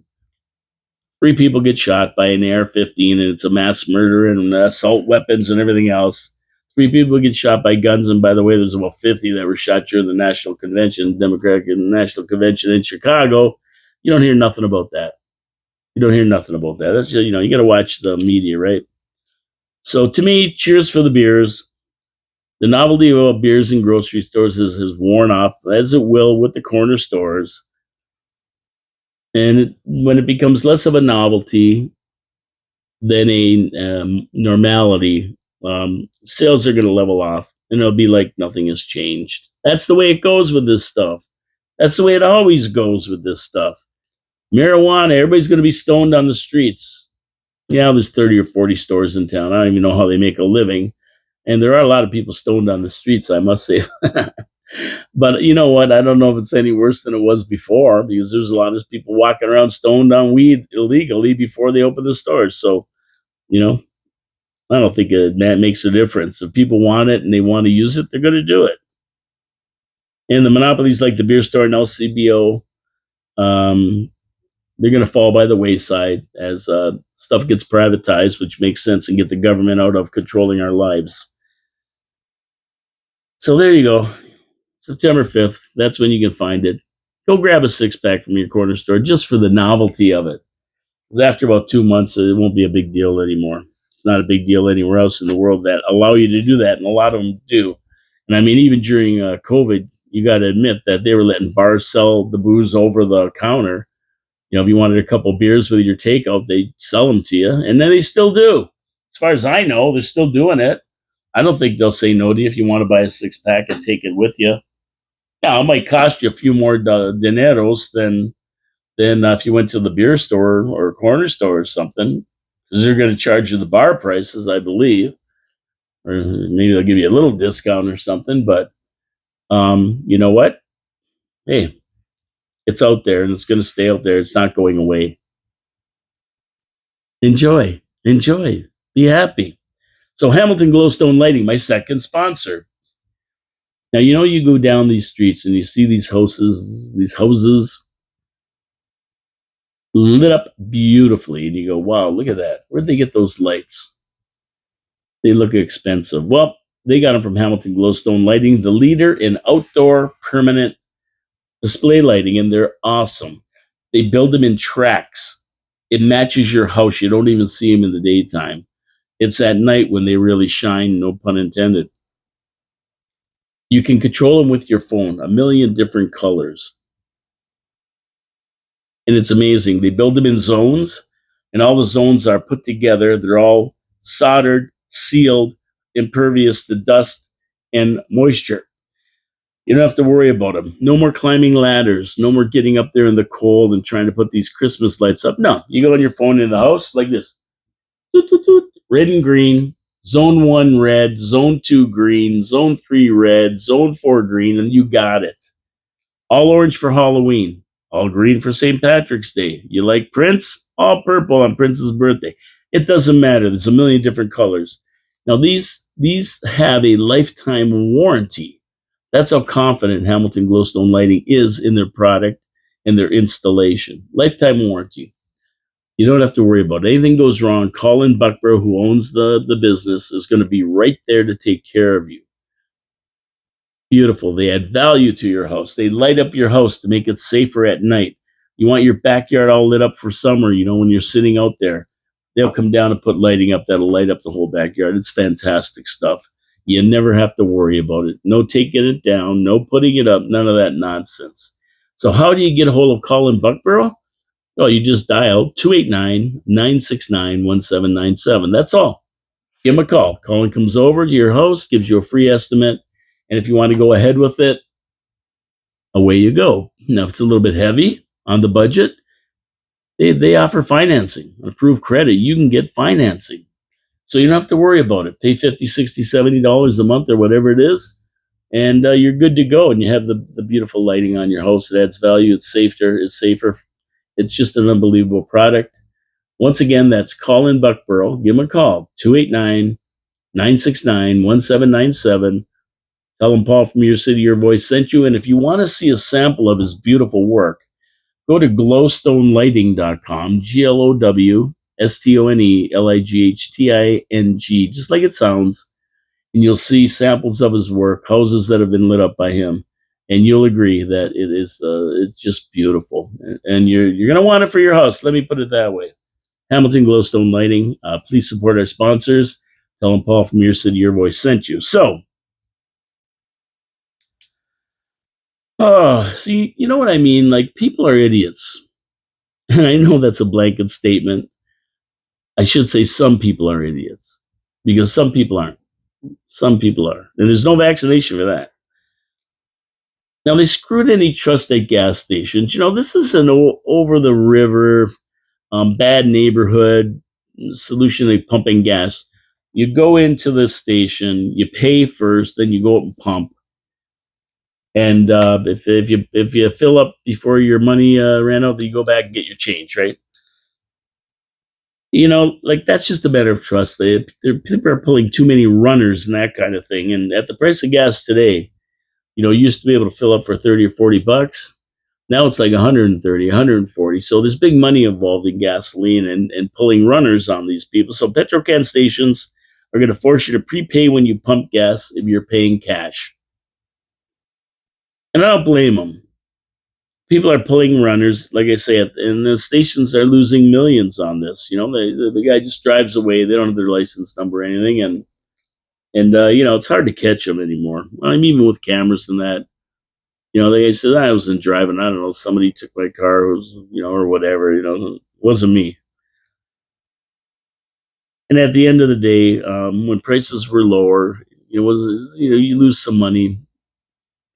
3 people get shot by an AR-15, and it's a mass murder and assault weapons and everything else. 3 people get shot by guns, and by the way, there's about 50 that were shot during the National Convention, Democratic National Convention in Chicago. You don't hear nothing about that. That's just, you got to watch the media, right? So to me, cheers for the beers. The novelty of beers in grocery stores has worn off, as it will with the corner stores. And when it becomes less of a novelty, then a normality, sales are going to level off and it'll be like nothing has changed. That's the way it goes with this stuff. That's the way it always goes with this stuff. Marijuana, everybody's going to be stoned on the streets. Yeah, there's 30 or 40 stores in town. I don't even know how they make a living. And there are a lot of people stoned on the streets, I must say. But you know what? I don't know if it's any worse than it was before because there's a lot of people walking around stoned on weed illegally before they open the stores. So, you know, I don't think that makes a difference. If people want it and they want to use it, they're going to do it. And the monopolies like the beer store and LCBO, um, they're going to fall by the wayside as stuff gets privatized, which makes sense, and get the government out of controlling our lives. So there you go. September 5th. That's when you can find it. Go grab a six pack from your corner store just for the novelty of it. Because after about 2 months, it won't be a big deal anymore. It's not a big deal anywhere else in the world that allow you to do that, and a lot of them do. And I mean, even during COVID, you got to admit that they were letting bars sell the booze over the counter. You know, if you wanted a couple beers with your takeout, they sell them to you, and then they still do. As far as I know, they're still doing it. I don't think they'll say no to you if you want to buy a six pack and take it with you. Yeah, it might cost you a few more dineros than if you went to the beer store or corner store or something, because they're going to charge you the bar prices, I believe, or maybe they'll give you a little discount or something. But you know what? Hey, it's out there and it's going to stay out there. It's not going away. Enjoy, enjoy, be happy. So Hamilton Glowstone Lighting, my second sponsor. Now you know you go down these streets and you see these houses lit up beautifully, and you go, "Wow, look at that! Where'd they get those lights? They look expensive." Well, they got them from Hamilton Glowstone Lighting, the leader in outdoor permanent display lighting, and they're awesome. They build them in tracks. It matches your house. You don't even see them in the daytime. It's at night when they really shine, no pun intended. You can control them with your phone, a million different colors. And it's amazing. They build them in zones, and all the zones are put together. They're all soldered, sealed, impervious to dust and moisture. You don't have to worry about them. No more climbing ladders. No more getting up there in the cold and trying to put these Christmas lights up. No, you go on your phone in the house like this. Toot, toot, toot. Red and green. Zone 1 red, zone 2 green, zone 3 red, zone 4 green, and you got it. All orange for Halloween, all green for St. Patrick's Day. You like Prince? All purple on Prince's birthday. It doesn't matter. There's a million different colors. Now these have a lifetime warranty. That's how confident Hamilton Glowstone Lighting is in their product and their installation. Lifetime warranty. You don't have to worry about it. Anything goes wrong, Colin Buckborough, who owns the business, is going to be right there to take care of you. Beautiful. They add value to your house. They light up your house to make it safer at night. You want your backyard all lit up for summer, when you're sitting out there. They'll come down and put lighting up that'll light up the whole backyard. It's fantastic stuff. You never have to worry about it. No taking it down, no putting it up, none of that nonsense. So how do you get a hold of Colin Buckborough? Well, you just dial 289-969-1797. That's all. Give him a call. Colin comes over to your house, gives you a free estimate, and if you want to go ahead with it, away you go. Now, if it's a little bit heavy on the budget, they offer financing. Approved credit, you can get financing. So you don't have to worry about it. Pay $50, $60, $70 a month or whatever it is, and you're good to go. And you have the beautiful lighting on your house. It adds value. It's safer. It's just an unbelievable product. Once again, that's Colin Buckborough. Give him a call, 289-969-1797. Tell him Paul from Your City, Your Voice sent you. And if you want to see a sample of his beautiful work, go to glowstonelighting.com, glowstonelighting, just like it sounds. And you'll see samples of his work, houses that have been lit up by him. And you'll agree that it's just beautiful. And you're going to want it for your house. Let me put it that way. Hamilton Glowstone Lighting. Please support our sponsors. Tell them Paul from Your City, Your Voice sent you. So, see, you know what I mean? Like, people are idiots. And I know that's a blanket statement, I should say some people are idiots because some people aren't. Some people are. And there's no vaccination for that. Now, they screwed any trusted gas stations. This is an over the river, bad neighborhood solution to pumping gas. You go into the station, you pay first, then you go up and pump. And if you fill up before your money ran out, then you go back and get your change, right? Like that's just a matter of trust. People are pulling too many runners and that kind of thing. And at the price of gas today, you used to be able to fill up for 30 or 40 bucks. Now it's like 130, 140. So there's big money involved in gasoline and pulling runners on these people. So Petrocan stations are going to force you to prepay when you pump gas if you're paying cash. And I don't blame them. People are pulling runners, like I say, and the stations are losing millions on this. The guy just drives away. They don't have their license number or anything. And it's hard to catch them anymore. I'm even with cameras and that. The guy said, I wasn't driving. I don't know. Somebody took my car, or whatever. It wasn't me. And at the end of the day, when prices were lower, you lose some money.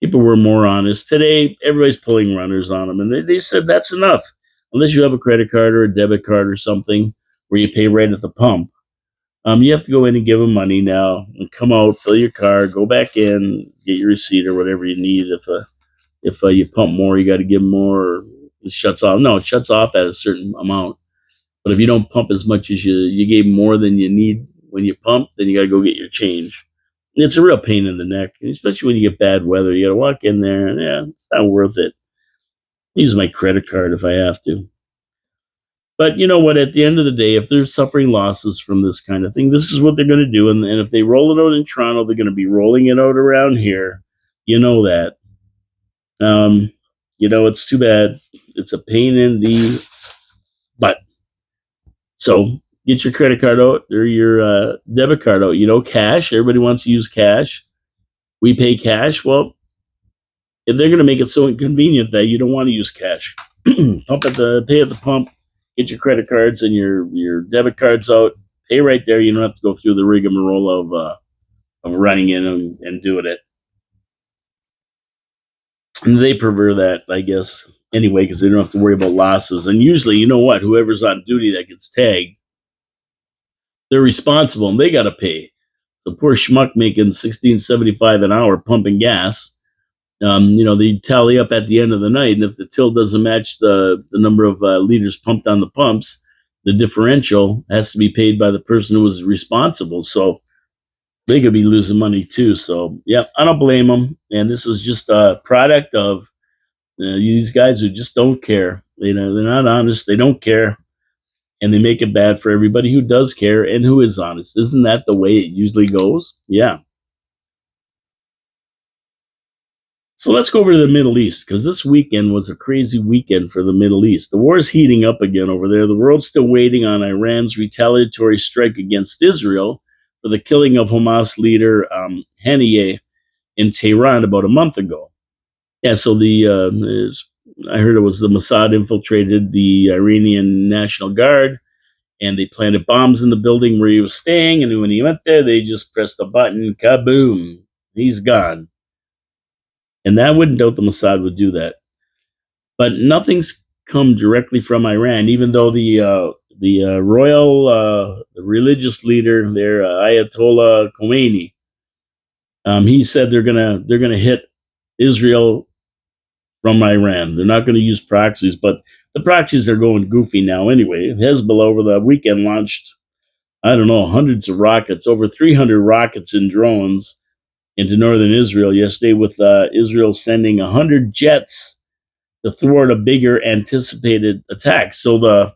People were more honest. Today, everybody's pulling runners on them. And they said that's enough. Unless you have a credit card or a debit card or something where you pay right at the pump. You have to go in and give them money now and come out, fill your car, go back in, get your receipt or whatever you need. If you pump more, you got to give more. Or it shuts off. No, it shuts off at a certain amount. But if you don't pump as much as you gave more than you need when you pump, then you got to go get your change. And it's a real pain in the neck, especially when you get bad weather. You got to walk in there, and it's not worth it. Use my credit card if I have to. But you know what? At the end of the day, if they're suffering losses from this kind of thing, this is what they're going to do. And if they roll it out in Toronto, they're going to be rolling it out around here. You know that. It's too bad. It's a pain in the butt. So get your credit card out or your debit card out. Cash. Everybody wants to use cash. We pay cash. Well, if they're going to make it so inconvenient that you don't want to use cash, pay at the pump, get your credit cards and your debit cards out, pay right there. You don't have to go through the rigmarole of running in and doing it. And they prefer that, I guess, anyway, because they don't have to worry about losses. And usually, you know what? Whoever's on duty that gets tagged, they're responsible and they got to pay. So poor schmuck making $16.75 an hour pumping gas. They tally up at the end of the night, and if the till doesn't match the number of liters pumped on the pumps, the differential has to be paid by the person who was responsible. So they could be losing money too. So yeah, I don't blame them. And this is just a product of these guys who just don't care. They're not honest. They don't care, and they make it bad for everybody who does care and who is honest. Isn't that the way it usually goes? Yeah. So let's go over to the Middle East, because this weekend was a crazy weekend for the Middle East. The war is heating up again over there. The world's still waiting on Iran's retaliatory strike against Israel for the killing of Hamas leader Haniyeh in Tehran about a month ago. Yeah, so I heard it was the Mossad infiltrated the Iranian National Guard, and they planted bombs in the building where he was staying. And when he went there, they just pressed a button, kaboom, he's gone. And I wouldn't doubt the Mossad would do that. But nothing's come directly from Iran, even though the royal the religious leader there, Ayatollah Khomeini, he said they're gonna hit Israel from Iran. They're not going to use proxies, but the proxies are going goofy now anyway. Hezbollah over the weekend launched, I don't know, hundreds of rockets, over 300 rockets and drones into northern Israel yesterday, with Israel sending 100 jets to thwart a bigger anticipated attack. So the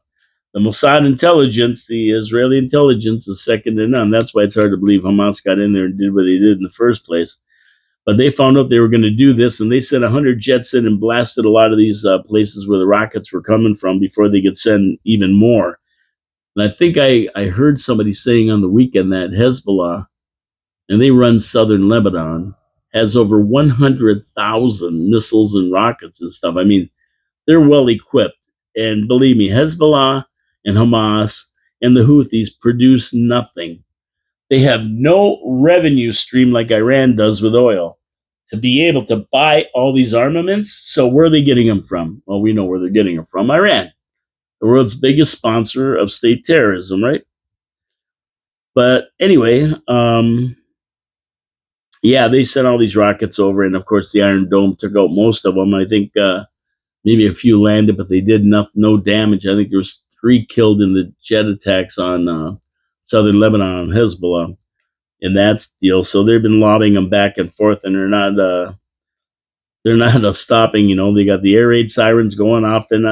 Mossad intelligence, the Israeli intelligence, is second to none. That's why it's hard to believe Hamas got in there and did what they did in the first place. But they found out they were going to do this, and they sent 100 jets in and blasted a lot of these places where the rockets were coming from before they could send even more. And I think I heard somebody saying on the weekend that Hezbollah, and they run southern Lebanon, has over 100,000 missiles and rockets and stuff. I mean, they're well equipped. And believe me, Hezbollah and Hamas and the Houthis produce nothing. They have no revenue stream like Iran does with oil to be able to buy all these armaments. So where are they getting them from? Well, we know where they're getting them from. Iran, the world's biggest sponsor of state terrorism, right? But anyway, yeah, they sent all these rockets over, and of course the Iron Dome took out most of them. I think maybe a few landed, but they did no damage. I think there was 3 killed in the jet attacks on southern Lebanon on Hezbollah in that deal. So they've been lobbing them back and forth, and they're not stopping. You know, they got the air raid sirens going off in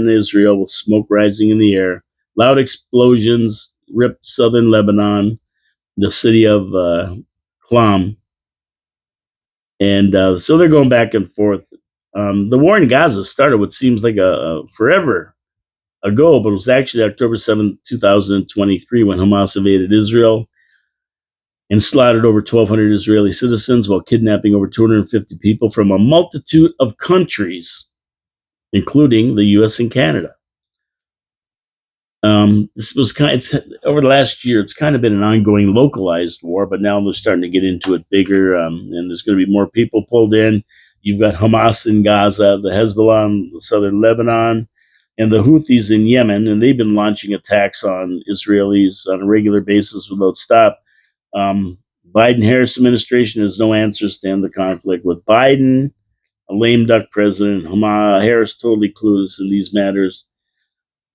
Israel with smoke rising in the air, loud explosions ripped southern Lebanon, the city of Klam, and so they're going back and forth. The war in Gaza started what seems like a forever ago, but it was actually October 7th, 2023, when Hamas invaded Israel and slaughtered over 1,200 Israeli citizens while kidnapping over 250 people from a multitude of countries, including the U.S. and Canada. This was over the last year, it's kind of been an ongoing localized war, but now they're starting to get into it bigger, and there's going to be more people pulled in. You've got Hamas in Gaza, the Hezbollah in southern Lebanon, and the Houthis in Yemen, and they've been launching attacks on Israelis on a regular basis without stop. Biden-Harris administration has no answers to end the conflict. With Biden, a lame duck president, Harris totally clueless in these matters.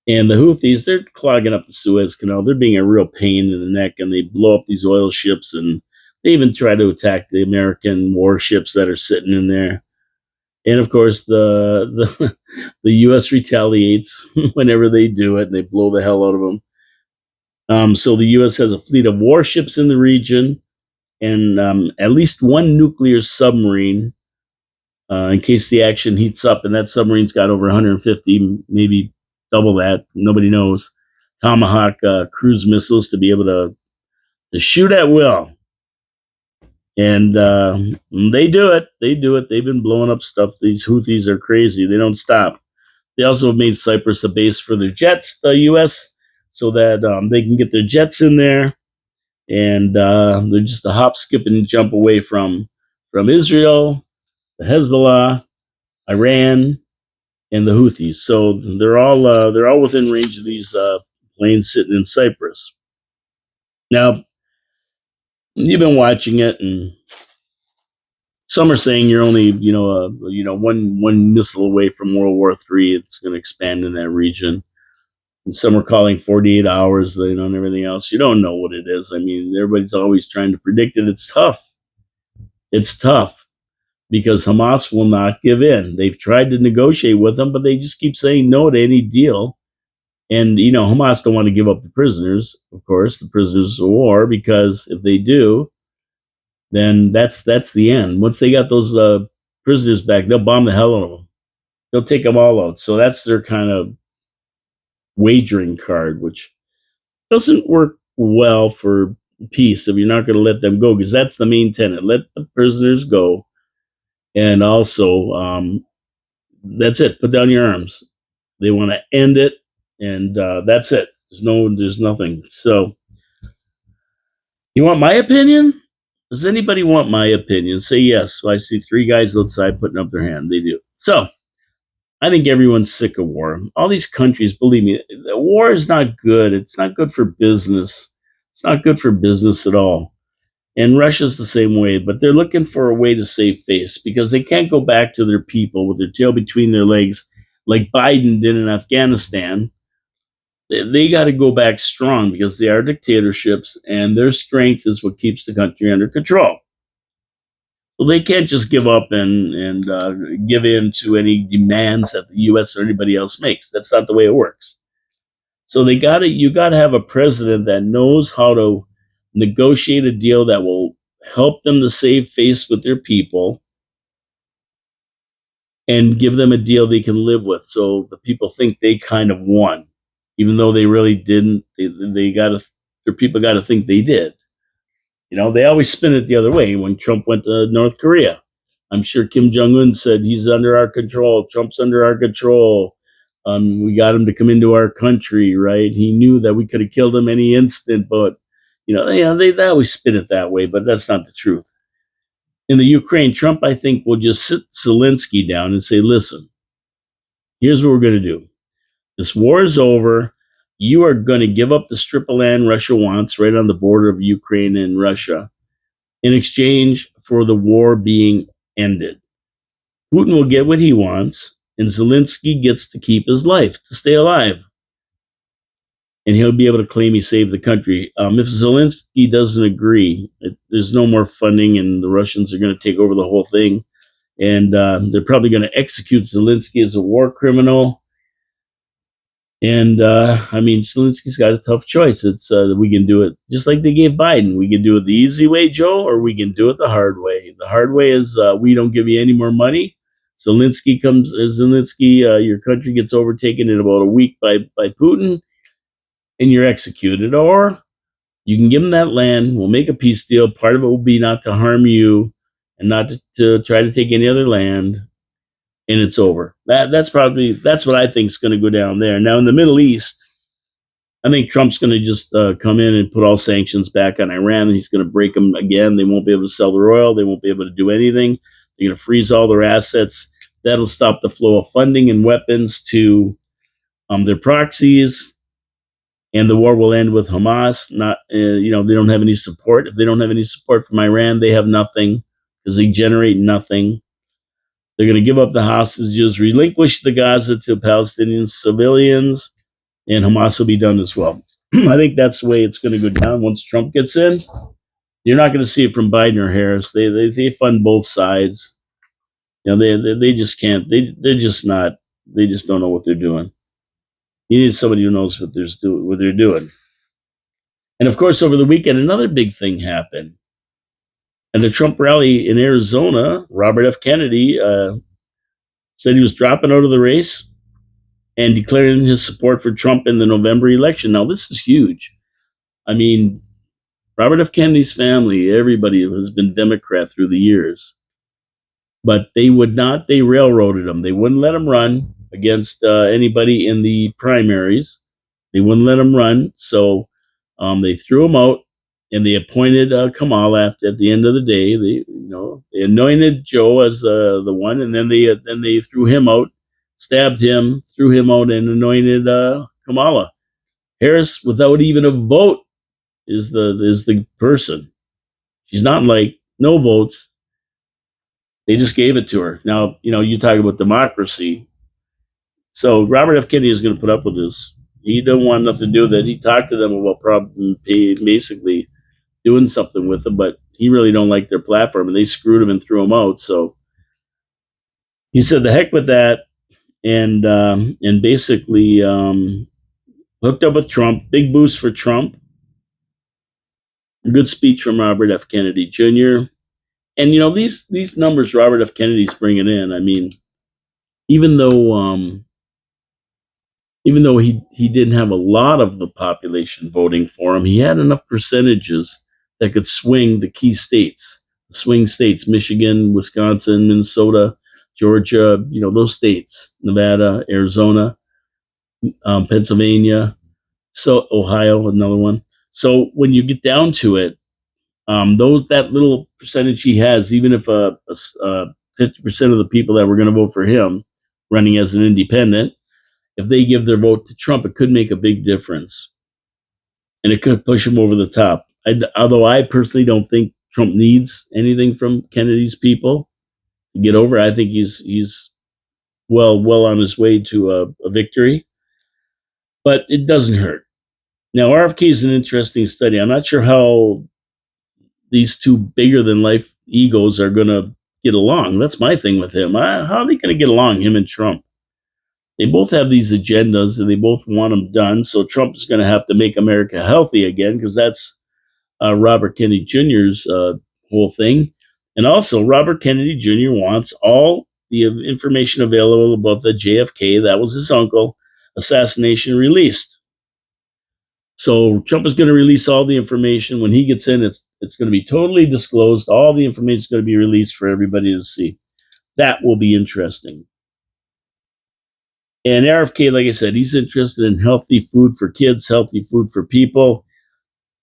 And the Houthis, they're clogging up the Suez Canal. They're being a real pain in the neck, and they blow up these oil ships, and they even try to attack the American warships that are sitting in there. And of course, the U.S. retaliates whenever they do it, and they blow the hell out of them. So the U.S. has a fleet of warships in the region, and at least 1 nuclear submarine in case the action heats up. And that submarine's got over 150, maybe double that. Nobody knows. Tomahawk cruise missiles to be able to shoot at will. And they do it. They do it. They've been blowing up stuff. These Houthis are crazy. They don't stop. They also made Cyprus a base for their jets, the U.S., so that they can get their jets in there. And they're just a hop, skip, and jump away from Israel, the Hezbollah, Iran, and the Houthis. So they're all within range of these planes sitting in Cyprus. Now, you've been watching it, and some are saying you're only one missile away from World War III. It's going to expand in that region. And some are calling 48 hours, and everything else. You don't know what it is. I mean, everybody's always trying to predict it. It's tough. It's tough because Hamas will not give in. They've tried to negotiate with them, but they just keep saying no to any deal. And, Hamas don't want to give up the prisoners, of course, the prisoners of war, because if they do, then that's the end. Once they got those prisoners back, they'll bomb the hell out of them. They'll take them all out. So that's their kind of wagering card, which doesn't work well for peace if you're not going to let them go, because that's the main tenet. Let the prisoners go. And also, that's it. Put down your arms. They want to end it, and that's it. There's nothing. So, you want my opinion? Does anybody want my opinion? Say yes. I see 3 guys outside putting up their hand. They do. So, I think everyone's sick of war. All these countries, believe me, war is not good. It's not good for business. It's not good for business at all. And Russia's the same way, but they're looking for a way to save face because they can't go back to their people with their tail between their legs like Biden did in Afghanistan. They got to go back strong because they are dictatorships, and their strength is what keeps the country under control. So they can't just give up and give in to any demands that the U.S. or anybody else makes. That's not the way it works. So you got to have a president that knows how to negotiate a deal that will help them to save face with their people and give them a deal they can live with, so the people think they kind of won, even though they really didn't. Their people got to think they did. They always spin it the other way. When Trump went to North Korea, I'm sure Kim Jong-un said he's under our control. Trump's under our control. We got him to come into our country, right? He knew that we could have killed him any instant, but they always spin it that way, but that's not the truth. In the Ukraine, Trump, I think, will just sit Zelensky down and say, listen, here's what we're going to do. This war is over. You are going to give up the strip of land Russia wants right on the border of Ukraine and Russia in exchange for the war being ended. Putin will get what he wants, and Zelensky gets to keep his life, to stay alive. And he'll be able to claim he saved the country. If Zelensky doesn't agree, there's no more funding, and the Russians are going to take over the whole thing. And they're probably going to execute Zelensky as a war criminal. And Zelensky's got a tough choice. It's we can do it just like they gave Biden. We can do it the easy way, Joe, or we can do it the hard way. The hard way is we don't give you any more money. Zelensky, your country gets overtaken in about a week by Putin, and you're executed. Or you can give them that land. We'll make a peace deal. Part of it will be not to harm you and not to try to take any other land. And it's over. That's what I think is going to go down there. Now in the Middle East, I think Trump's going to just come in and put all sanctions back on Iran, and he's going to break them again. They won't be able to sell their oil. They won't be able to do anything. They're going to freeze all their assets. That'll stop the flow of funding and weapons to their proxies, and the war will end with Hamas. They don't have any support. If they don't have any support from Iran, they have nothing because they generate nothing. They're going to give up the hostages, relinquish the Gaza to Palestinian civilians, and Hamas will be done as well. I think that's the way it's going to go down once Trump gets in. You're not going to see it from Biden or Harris. They fund both sides. They just can't. They're just not. They just don't know what they're doing. You need somebody who knows what they're doing. And of course, over the weekend, another big thing happened. At the Trump rally in Arizona, Robert F. Kennedy said he was dropping out of the race and declaring his support for Trump in the November election. Now, this is huge. I mean, Robert F. Kennedy's family, everybody has been Democrat through the years. But they railroaded him. They wouldn't let him run against anybody in the primaries. They wouldn't let him run. So they threw him out. And they appointed Kamala at the end of the day. They anointed Joe as the one, and then they threw him out, stabbed him, threw him out, and anointed Kamala. Harris, without even a vote, is the person. She's not like no votes. They just gave it to her. Now you talk about democracy. So Robert F. Kennedy is going to put up with this. He don't want nothing to do with it. He talked to them about basically doing something with them, but he really don't like their platform, and they screwed him and threw him out. So he said, "The heck with that," and basically hooked up with Trump. Big boost for Trump. A good speech from Robert F. Kennedy Jr. And these numbers Robert F. Kennedy's bringing in. I mean, even though he didn't have a lot of the population voting for him, he had enough percentages that could swing the key states, the swing states, Michigan, Wisconsin, Minnesota, Georgia, those states, Nevada, Arizona, Pennsylvania, so Ohio, another one. So when you get down to it, that little percentage he has, even if 50% of the people that were going to vote for him running as an independent, if they give their vote to Trump, it could make a big difference. And it could push him over the top. Although I personally don't think Trump needs anything from Kennedy's people to get over. I think he's well on his way to a victory. But it doesn't hurt. Now, RFK is an interesting study. I'm not sure how these two bigger than life egos are going to get along. That's my thing with him. How are they going to get along, him and Trump? They both have these agendas and they both want them done. So Trump is going to have to make America healthy again, because that's Robert Kennedy Jr.'s whole thing. And also, Robert Kennedy Jr. wants all the information available about the JFK, that was his uncle, assassination released. So Trump is going to release all the information. When he gets in, it's going to be totally disclosed. All the information is going to be released for everybody to see. That will be interesting. And RFK, like I said, he's interested in healthy food for kids, healthy food for people.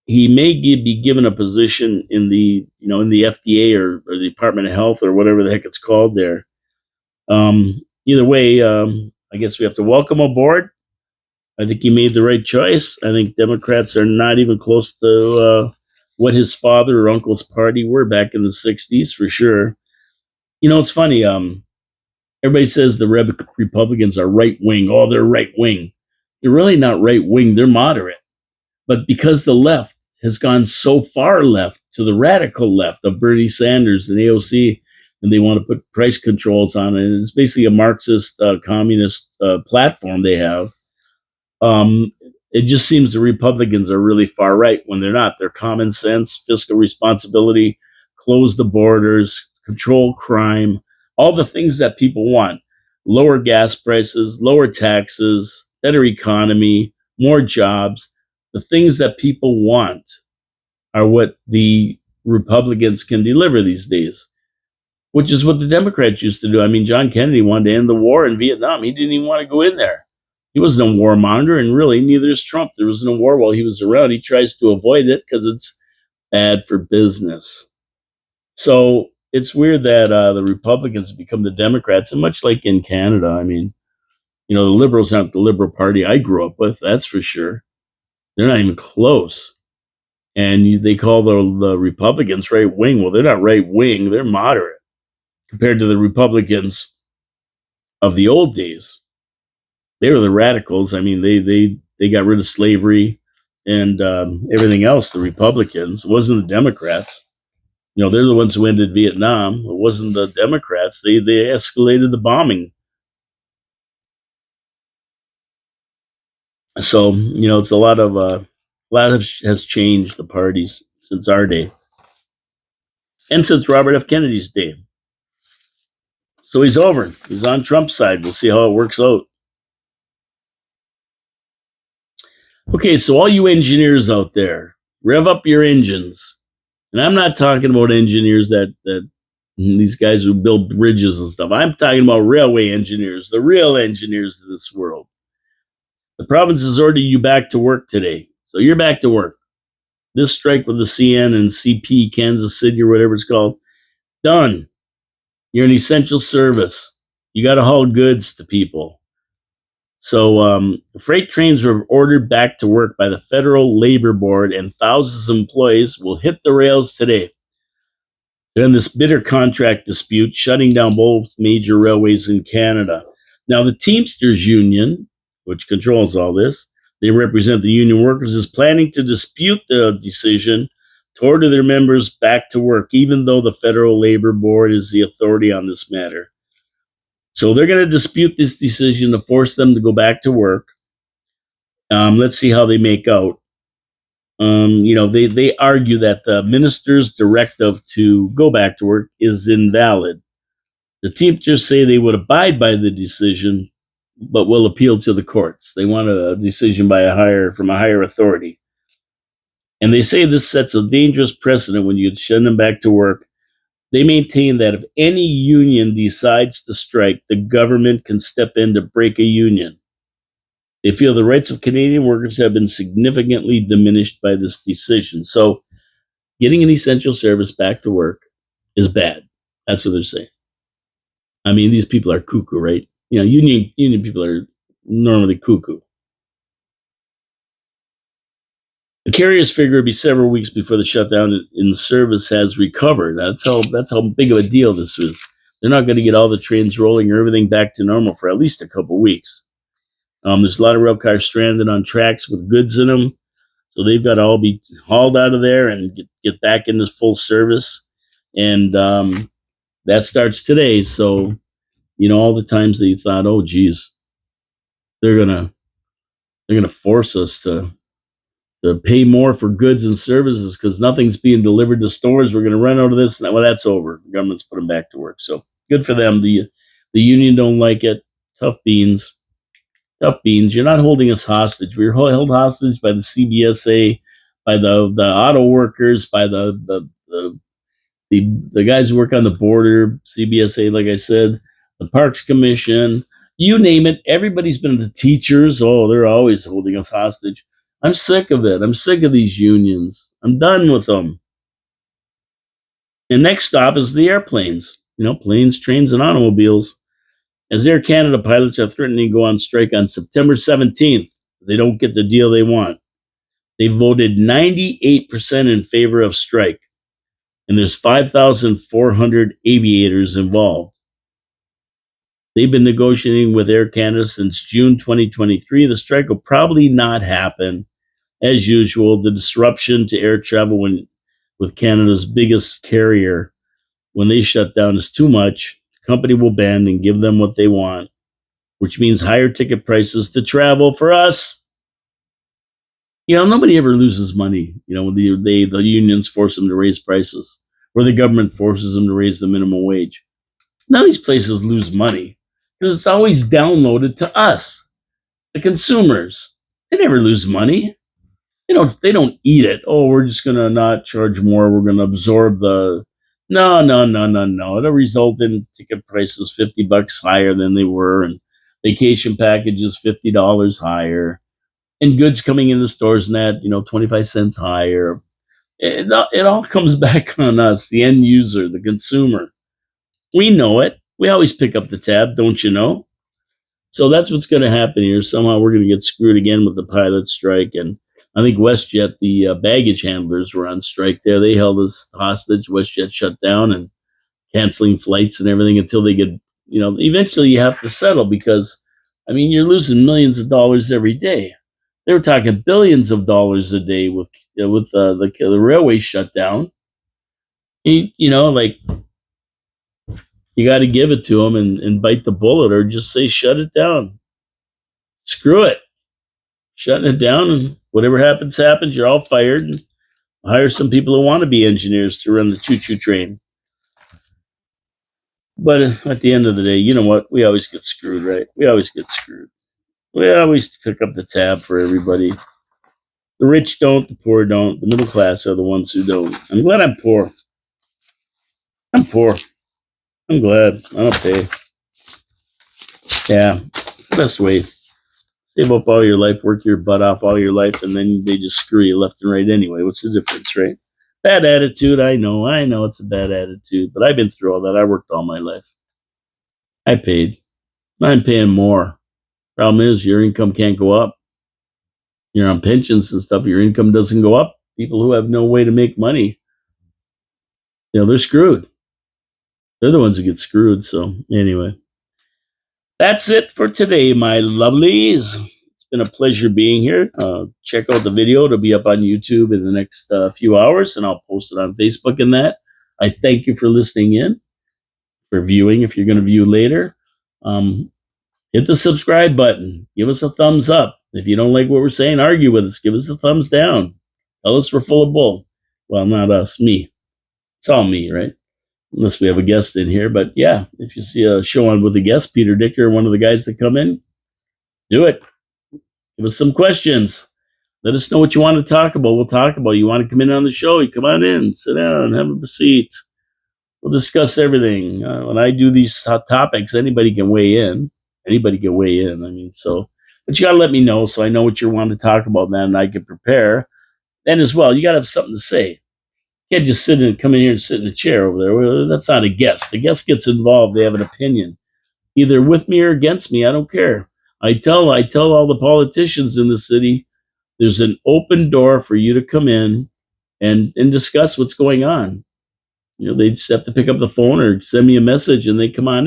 He may be given a position in the FDA or the Department of Health or whatever the heck it's called there. Either way, I guess we have to welcome aboard. I think he made the right choice. I think Democrats are not even close to what his father or uncle's party were back in the '60s, for sure. It's funny. Everybody says the Republicans are right wing. Oh, they're right wing. They're really not right wing. They're moderate. But because the left has gone so far left to the radical left of Bernie Sanders and AOC, and they want to put price controls on it, and it's basically a Marxist communist platform they have. Um, it just seems the Republicans are really far right when they're not. They're common sense, fiscal responsibility, close the borders, control crime, all the things that people want. Lower gas prices, lower taxes, better economy, more jobs. The things that people want are what the Republicans can deliver these days, which is what the Democrats used to do. I mean, John Kennedy wanted to end the war in Vietnam. He didn't even want to go in there. He wasn't a warmonger, and really, neither is Trump. There was no war while he was around. He tries to avoid it because it's bad for business. So it's weird that the Republicans have become the Democrats, and much like in Canada, I mean, the Liberals aren't the Liberal Party I grew up with, that's for sure. They're not even close. And they call the Republicans right wing. Well, they're not right wing, they're moderate compared to the Republicans of the old days. They were the radicals. I mean, they got rid of slavery and everything else. The Republicans, it wasn't the Democrats. They're the ones who ended Vietnam. It wasn't the Democrats. They escalated the bombing. So it's a lot of has changed the parties since our day and since Robert F. Kennedy's day. So he's over. He's on Trump's side. We'll see how it works out. Okay, so all you engineers out there, rev up your engines. And I'm not talking about engineers that these guys who build bridges and stuff. I'm talking about railway engineers, the real engineers of this world. The province has ordered you back to work today. So you're back to work. This strike with the CN and CP, Kansas City, or whatever it's called, done. You're an essential service. You got to haul goods to people. So freight trains were ordered back to work by the Federal Labor Board, and thousands of employees will hit the rails today. They're in this bitter contract dispute, shutting down both major railways in Canada. Now, the Teamsters Union, which controls all this, they represent the union workers, is planning to dispute the decision to order their members back to work, even though the Federal Labor Board is the authority on this matter. So they're going to dispute this decision to force them to go back to work. Let's see how they make out. They argue that the minister's directive to go back to work is invalid. The Teamsters say they would abide by the decision, but will appeal to the courts. They want a decision from a higher authority. And they say this sets a dangerous precedent when you send them back to work. They maintain that if any union decides to strike, the government can step in to break a union. They feel the rights of Canadian workers have been significantly diminished by this decision. So getting an essential service back to work is bad. That's what they're saying. I mean, these people are cuckoo, right? Union people are normally cuckoo. The carriers figure it'll be several weeks before the shutdown in service has recovered. That's how big of a deal this is. They're not going to get all the trains rolling or everything back to normal for at least a couple weeks. There's a lot of rail cars stranded on tracks with goods in them, so they've got to all be hauled out of there and get back into full service. And that starts today. So, all the times that you thought, oh, geez, they're gonna force us to pay more for goods and services because nothing's being delivered to stores. We're going to run out of this. Well, that's over. The government's put them back to work. So good for them. The union don't like it. Tough beans. Tough beans. You're not holding us hostage. We were held hostage by the CBSA, by the auto workers, by the guys who work on the border, CBSA, like I said, the Parks Commission, You name it. Everybody's been the teachers. Oh, they're always holding us hostage. I'm sick of it. I'm sick of these unions. I'm done with them. And next stop is the airplanes. Planes, trains, and automobiles. As Air Canada pilots are threatening to go on strike on September 17th, they don't get the deal they want. They voted 98% in favor of strike, and there's 5,400 aviators involved. They've been negotiating with Air Canada since June 2023. The strike will probably not happen. As usual, the disruption to air travel with Canada's biggest carrier, when they shut down, is too much. The company will bend and give them what they want, which means higher ticket prices to travel for us. Nobody ever loses money, when the unions force them to raise prices or the government forces them to raise the minimum wage. None of these places lose money because it's always downloaded to us, the consumers. They never lose money. They don't eat it. Oh, we're just going to not charge more. We're going to absorb the. No, no, no, no, no. It'll result in ticket prices $50 higher than they were, and vacation packages $50 higher, and goods coming in the stores net, 25 cents higher. It all comes back on us, the end user, the consumer. We know it. We always pick up the tab, don't you know? So that's what's going to happen here. Somehow we're going to get screwed again with the pilot strike. And I think WestJet, the baggage handlers, were on strike there. They held us hostage. WestJet shut down and canceling flights and everything until they get, eventually you have to settle because, you're losing millions of dollars every day. They were talking billions of dollars a day with the railway shutdown. Like, you got to give it to them and bite the bullet, or just say shut it down. Screw it. Shutting it down, and whatever happens, happens. You're all fired. And hire some people who want to be engineers to run the choo-choo train. But at the end of the day, you know what? We always get screwed, right? We always get screwed. We always pick up the tab for everybody. The rich don't, the poor don't. The middle class are the ones who don't. I'm glad I'm poor. I'm poor. I'm glad. I don't pay. Yeah, it's the best way. Save up all your life, work your butt off all your life, and then they just screw you left and right anyway. What's the difference, right? Bad attitude, I know it's a bad attitude, but I've been through all that. I worked all my life. I paid. I'm paying more. Problem is, your income can't go up. You're on pensions and stuff, your income doesn't go up. People who have no way to make money, they're screwed. They're the ones who get screwed. So anyway, that's it for today, my lovelies. It's been a pleasure being here. Check out the video. It'll be up on YouTube in the next few hours, and I'll post it on Facebook and that. I thank you for listening in, for viewing if you're going to view later. Hit the subscribe button. Give us a thumbs up. If you don't like what we're saying, argue with us. Give us a thumbs down. Tell us we're full of bull. Well, not us, me. It's all me, right? Unless we have a guest in here. But yeah, if you see a show on with a guest, Peter Dicker, one of the guys that come in, do it. Give us some questions. Let us know what you want to talk about. We'll talk about it. You want to come in on the show? You come on in, sit down, have a seat. We'll discuss everything. When I do these hot topics, anybody can weigh in. Anybody can weigh in. But you got to let me know so I know what you want to talk about, then, and I can prepare. And as well, you got to have something to say. You can't just come in here and sit in a chair over there. Well, that's not a guest. The guest gets involved. They have an opinion, either with me or against me. I don't care. I tell all the politicians in the city, there's an open door for you to come in and discuss what's going on. They just have to pick up the phone or send me a message, and they come on in.